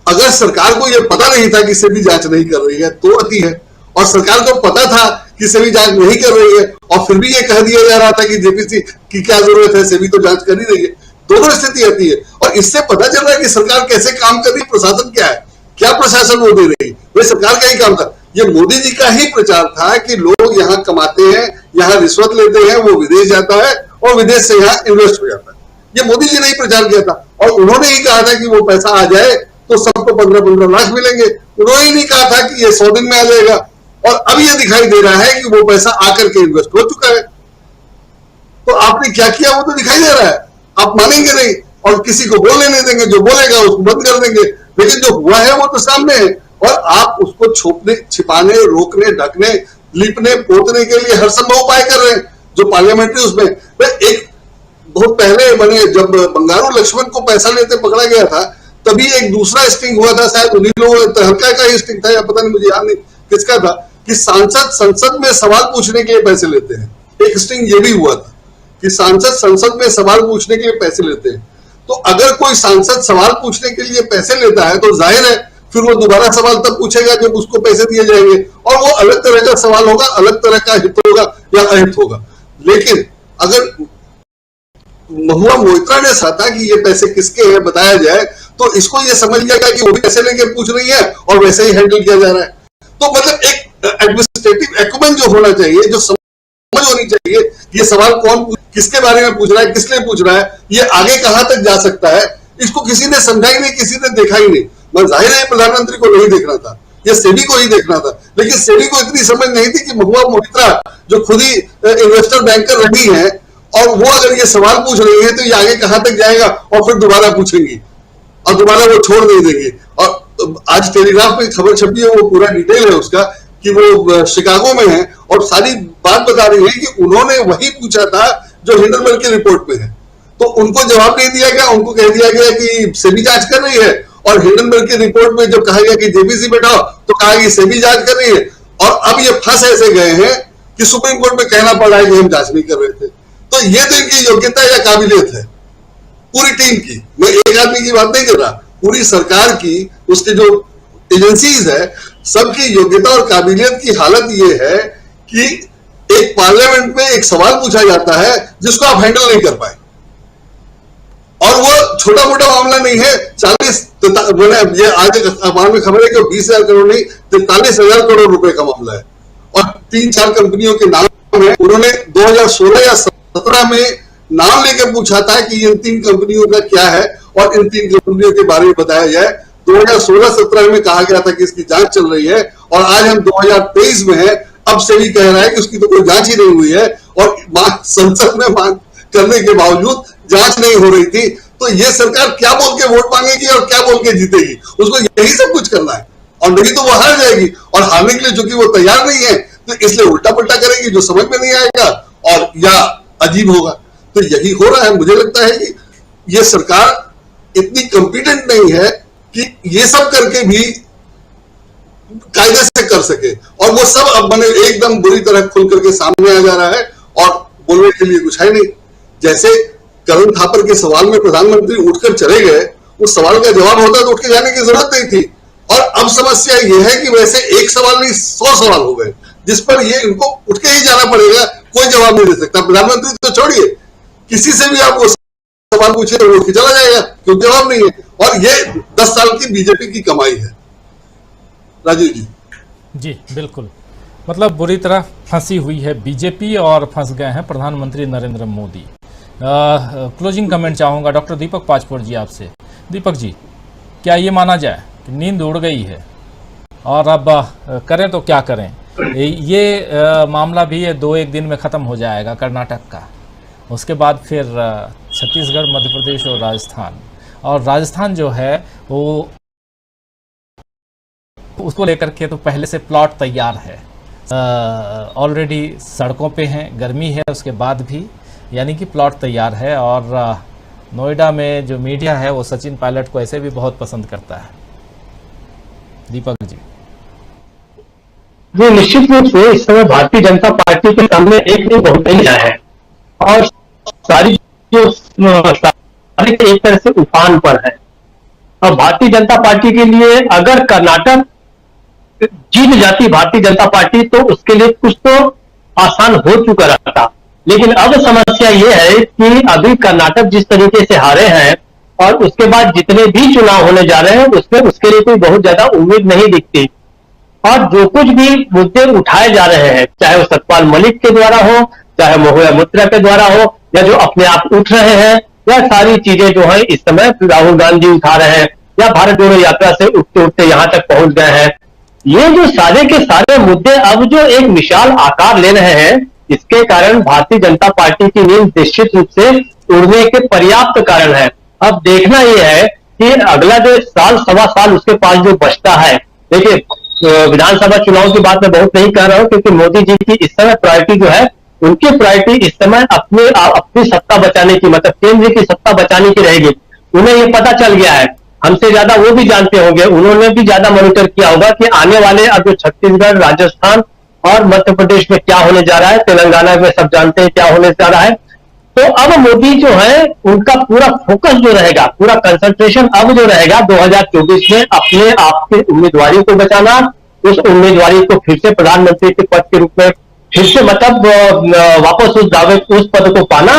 अगर सरकार को यह पता नहीं था कि सेबी जांच नहीं कर रही है तो अति है, और सरकार को पता था कि सेबी जांच नहीं कर रही है और फिर भी ये कह दिया जा रहा था कि जेपीसी की क्या जरूरत है, सेबी तो जांच कर ही रही है। दोनों स्थिति आती है, और इससे पता चल रहा है कि सरकार कैसे काम कर रही है, प्रशासन क्या है, क्या प्रशासन वो दे रही है, वही सरकार का ही काम था। ये मोदी जी का ही प्रचार था कि लोग यहाँ कमाते हैं, यहाँ रिश्वत लेते हैं, वो विदेश जाता है और विदेश से यहाँ इन्वेस्ट हो जाता है। ये मोदी जी ने ही प्रचार किया था और उन्होंने ही कहा था कि वो पैसा आ जाए तो सबको 15-15 लाख मिलेंगे। उन्होंने ही नहीं कहा था कि ये 100 दिन में आ जाएगा। और अब ये दिखाई दे रहा है कि वो पैसा आकर के इन्वेस्ट हो चुका है। तो आपने क्या किया वो तो दिखाई दे रहा है। आप मानेंगे नहीं और किसी को बोलने नहीं देंगे, जो बोलेगा उसको बंद कर देंगे। लेकिन जो हुआ है वो तो सामने है और आप उसको छुपने, छिपाने, रोकने, ढकने, लिपने, पोतने के लिए हर संभव उपाय कर रहे हैं। जो पार्लियामेंट्री उसमें एक बहुत पहले मैंने जब बंगारू लक्ष्मण को पैसा लेते पकड़ा गया था तभी एक दूसरा स्टिंग हुआ था, शायद उन्हीं लोगों तहलका का ही स्टिंग था या पता नहीं, मुझे याद नहीं किसका था, कि सांसद संसद में सवाल पूछने के लिए पैसे लेते हैं। एक स्टिंग ये भी हुआ था कि सांसद संसद में सवाल पूछने के लिए पैसे लेते हैं। तो अगर कोई सांसद सवाल पूछने के लिए पैसे लेता है तो जाहिर है फिर वो दोबारा सवाल तब पूछेगा जब उसको पैसे दिए जाएंगे और वो अलग तरह का सवाल होगा, अलग तरह का हित होगा या अहित होगा। लेकिन अगर महुआ मोइत्रा ने चाहता कि ये पैसे किसके हैं बताया जाए तो इसको ये समझ लिया कि वो भी पैसे लेके पूछ रही है और वैसे ही हैंडल किया जा रहा है। तो मतलब एक एडमिनिस्ट्रेटिव एक्यूमेन जो होना चाहिए, जो समझ होनी चाहिए कि ये सवाल कौन किसके बारे में पूछ रहा है, किस लिए पूछ रहा है, ये आगे कहां तक जा सकता है, इसको किसी ने समझा ही नहीं, किसी ने देखा ही नहीं। मैं जाहिर है प्रधानमंत्री को नहीं देखना था, ये सेबी को ही देखना था। लेकिन सेबी को इतनी समझ नहीं थी कि महुआ मोइत्रा जो खुद ही इन्वेस्टर बैंकर रही है और वो अगर ये सवाल पूछ रही है तो ये आगे कहां तक जाएगा और फिर दोबारा पूछेंगी और दोबारा वो छोड़ नहीं देंगे। और आज टेलीग्राफ में खबर छपी है, वो पूरा डिटेल है उसका कि वो शिकागो में है और सारी बात बता रही है कि उन्होंने वही पूछा था जो हिंडनबर्ग की रिपोर्ट में है। तो उनको जवाब नहीं दिया गया, उनको कह दिया गया कि सेबी जांच कर रही है। और हिंडनबर्ग की रिपोर्ट में जब कहा गया कि जेपीसी बैठाओ तो कहा कि सेबी जांच कर रही है। और अब ये फंस ऐसे गए हैं कि सुप्रीम कोर्ट में कहना पड़ रहा है कि हम जांच नहीं कर रहे थे। तो ये तो इनकी योग्यता या काबिलियत है पूरी टीम की। मैं एक आदमी की बात नहीं कर रहा, पूरी सरकार की, उसके जो एजेंसीज है, सबकी योग्यता और काबिलियत की हालत ये है कि एक पार्लियामेंट में एक सवाल पूछा जाता है जिसको आप हैंडल नहीं कर पाए। और वो छोटा मोटा मामला नहीं है। 40 ये आज अखबार में खबर है कि 20,000 करोड़ नहीं 43,000 करोड़ रुपए का मामला है और 3-4 कंपनियों के नाम है। उन्होंने 2016 या 17 में नाम लेकर पूछा था कि इन 3 कंपनियों का क्या है और इन 3 कंपनियों के बारे में बताया जाए। 2016-17 में कहा गया था कि इसकी जांच चल रही है और आज हम 2023 में है। अब से भी कह रहा है कि उसकी तो कोई जांच ही नहीं हुई है और संसद में मांग करने के बावजूद जांच नहीं हो रही थी। तो ये सरकार क्या बोल के वोट मांगेगी और क्या बोल के जीतेगी? उसको यही सब कुछ करना है और नहीं तो वो हार जाएगी। और हारने के लिए चूंकि वो तैयार नहीं है तो इसलिए उल्टा पुल्टा करेगी जो समझ में नहीं आएगा और या अजीब होगा। तो यही हो रहा है। मुझे लगता है कि ये सरकार इतनी कॉम्पिटेंट नहीं है कि ये सब करके भी कायदे से कर सके। और वो सब अब मैंने एकदम बुरी तरह खुल करके सामने आ जा रहा है और बोलने के लिए कुछ है नहीं। जैसे करण थापर के सवाल में प्रधानमंत्री उठकर चले गए, उस सवाल का जवाब होता तो उठ के जाने की जरूरत नहीं थी। और अब समस्या यह है कि वैसे एक सवाल नहीं 100 सवाल हो गए जिस पर ये इनको उठ के ही जाना पड़ेगा, कोई जवाब नहीं दे सकता। प्रधानमंत्री तो छोड़िए, किसी से भी आप वो सवाल पूछे तो उठ के चला जाएगा क्योंकि जवाब नहीं है। और ये 10 साल की बीजेपी की कमाई है। राजीव जी। जी बिल्कुल, मतलब बुरी तरह फंसी हुई है बीजेपी और फंस गए हैं प्रधानमंत्री नरेंद्र मोदी। क्लोजिंग कमेंट चाहूँगा डॉक्टर दीपक पाचपुर जी आपसे। दीपक जी, क्या ये माना जाए कि नींद उड़ गई है और अब करें तो क्या करें? ये मामला भी ये 2-1 दिन में ख़त्म हो जाएगा कर्नाटक का, उसके बाद फिर छत्तीसगढ़, मध्य प्रदेश और राजस्थान। और राजस्थान जो है वो उसको लेकर के तो पहले से प्लॉट तैयार है, ऑलरेडी सड़कों पे हैं, गर्मी है उसके बाद भी, यानी कि प्लॉट तैयार है। और नोएडा में जो मीडिया है वो सचिन पायलट को ऐसे भी बहुत पसंद करता है। दीपक जी। जी निश्चित रूप से इस समय भारतीय जनता पार्टी के सामने एक नहीं बहुत नहीं है और सारी जो सारी एक तरह से उफान पर है। अब भारतीय जनता पार्टी के लिए अगर कर्नाटक जीत जाती भारतीय जनता पार्टी तो उसके लिए कुछ तो आसान हो चुका रहता। लेकिन अब समस्या ये है कि अभी कर्नाटक जिस तरीके से हारे हैं और उसके बाद जितने भी चुनाव होने जा रहे हैं उसमें उसके लिए कोई बहुत ज्यादा उम्मीद नहीं दिखती। और जो कुछ भी मुद्दे उठाए जा रहे हैं, चाहे वो सतपाल मलिक के द्वारा हो, चाहे महुआ मोइत्रा के द्वारा हो, या जो अपने आप उठ रहे हैं, या सारी चीजें जो है इस समय राहुल गांधी उठा रहे हैं, या भारत जोड़ो यात्रा से उठते उठते यहां तक पहुंच गए हैं, ये जो सारे के सारे मुद्दे अब जो एक विशाल आकार ले रहे हैं, इसके कारण भारतीय जनता पार्टी की नींद निश्चित रूप से उड़ने के पर्याप्त कारण है। अब देखना यह है कि अगला जो साल सवा साल उसके पास जो बचता है, देखिए विधानसभा चुनाव की बात मैं बहुत नहीं कर रहा हूं, क्योंकि मोदी जी की इस समय प्रायोरिटी जो है, उनकी प्रायोरिटी इस समय अपनी सत्ता बचाने की, मतलब केंद्र की सत्ता बचाने की रहेगी। उन्हें ये पता चल गया है, हमसे ज्यादा वो भी जानते होंगे, उन्होंने भी ज्यादा मॉनिटर किया होगा कि आने वाले अब जो छत्तीसगढ़, राजस्थान और मध्य प्रदेश में क्या होने जा रहा है, तेलंगाना में सब जानते हैं क्या होने जा रहा है। तो अब मोदी जो है उनका पूरा फोकस जो रहेगा, पूरा कंसंट्रेशन अब जो रहेगा 2024 में अपने आप के उम्मीदवारी को बचाना, उस उम्मीदवारी को फिर से प्रधानमंत्री के पद के रूप में फिर से मतलब वापस उस दावे उस पद को पाना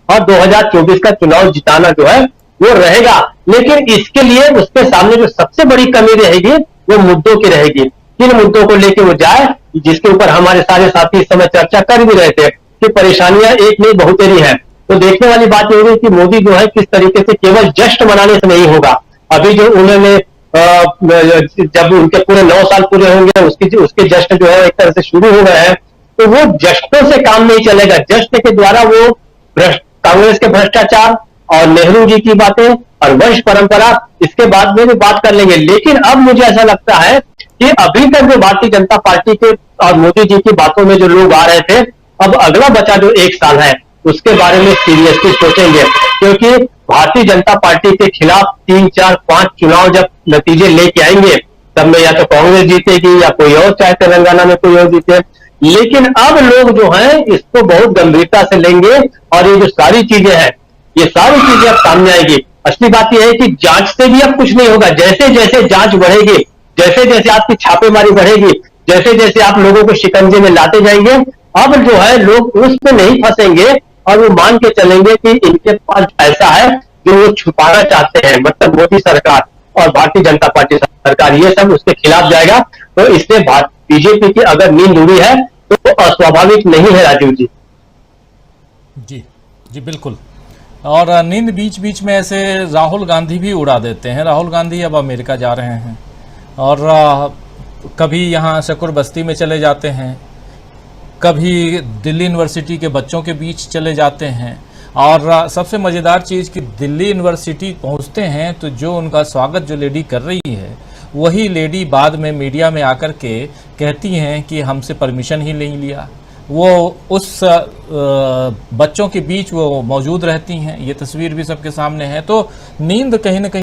और 2024 का चुनाव जिताना जो है वो रहेगा। लेकिन इसके लिए उसके सामने जो सबसे बड़ी कमी रहेगी वो मुद्दों की रहेगी। किन मुद्दों को लेकर वो जाए, जिसके ऊपर हमारे सारे साथी इस समय चर्चा कर भी रहे थे कि परेशानियां एक नहीं बहुतेरी है। तो देखने वाली बात यह होगी कि मोदी जो है किस तरीके से केवल जश्न मनाने से नहीं होगा। अभी जो उन्होंने जब उनके पूरे 9 साल पूरे होंगे उसके जश्न जो है एक तरह से शुरू हो गए हैं, तो वो जश्नों से काम नहीं चलेगा। जश्न के द्वारा वो कांग्रेस के भ्रष्टाचार और नेहरू जी की बातें और वंश परंपरा इसके बाद में भी बात कर लेंगे। लेकिन अब मुझे ऐसा लगता है कि अभी तक जो भारतीय जनता पार्टी के और मोदी जी की बातों में जो लोग आ रहे थे, अब अगला बचा जो 1 साल है उसके बारे में सीरियसली सोचेंगे, क्योंकि भारतीय जनता पार्टी के खिलाफ 3, 4, 5 चुनाव जब नतीजे लेके आएंगे, तब में या तो कांग्रेस जीतेगी या कोई और, चाहे तेलंगाना में कोई और जीते। लेकिन अब लोग जो हैं इसको बहुत गंभीरता से लेंगे और ये जो सारी चीजें हैं, ये सारी चीजें अब सामने आएगी। असली बात यह है कि जांच से भी अब कुछ नहीं होगा। जैसे जैसे जांच बढ़ेगी, जैसे जैसे आपकी छापेमारी बढ़ेगी, जैसे जैसे आप लोगों को शिकंजे में लाते जाएंगे, अब जो है लोग उसमें नहीं फंसेंगे और वो मान के चलेंगे कि इनके पास ऐसा है जो वो छुपाना चाहते हैं, मतलब मोदी सरकार और भारतीय जनता पार्टी सरकार, ये सब उसके खिलाफ जाएगा। तो इससे बीजेपी की अगर नींद उड़ी है तो अस्वाभाविक नहीं है राजीव जी। जी जी बिल्कुल। और नींद बीच बीच में ऐसे राहुल गांधी भी उड़ा देते हैं। राहुल गांधी अब अमेरिका जा रहे हैं और कभी यहाँ शकुर बस्ती में चले जाते हैं, कभी दिल्ली यूनिवर्सिटी के बच्चों के बीच चले जाते हैं। और सबसे मज़ेदार चीज़ कि दिल्ली यूनिवर्सिटी पहुँचते हैं तो जो उनका स्वागत जो लेडी कर रही है, वही लेडी बाद में मीडिया में आकर के कहती हैं कि हमसे परमिशन ही नहीं लिया। वो उस बच्चों के बीच वो मौजूद रहती हैं। ये तस्वीर भी सबके सामने है। तो नींद कहीं ना कहीं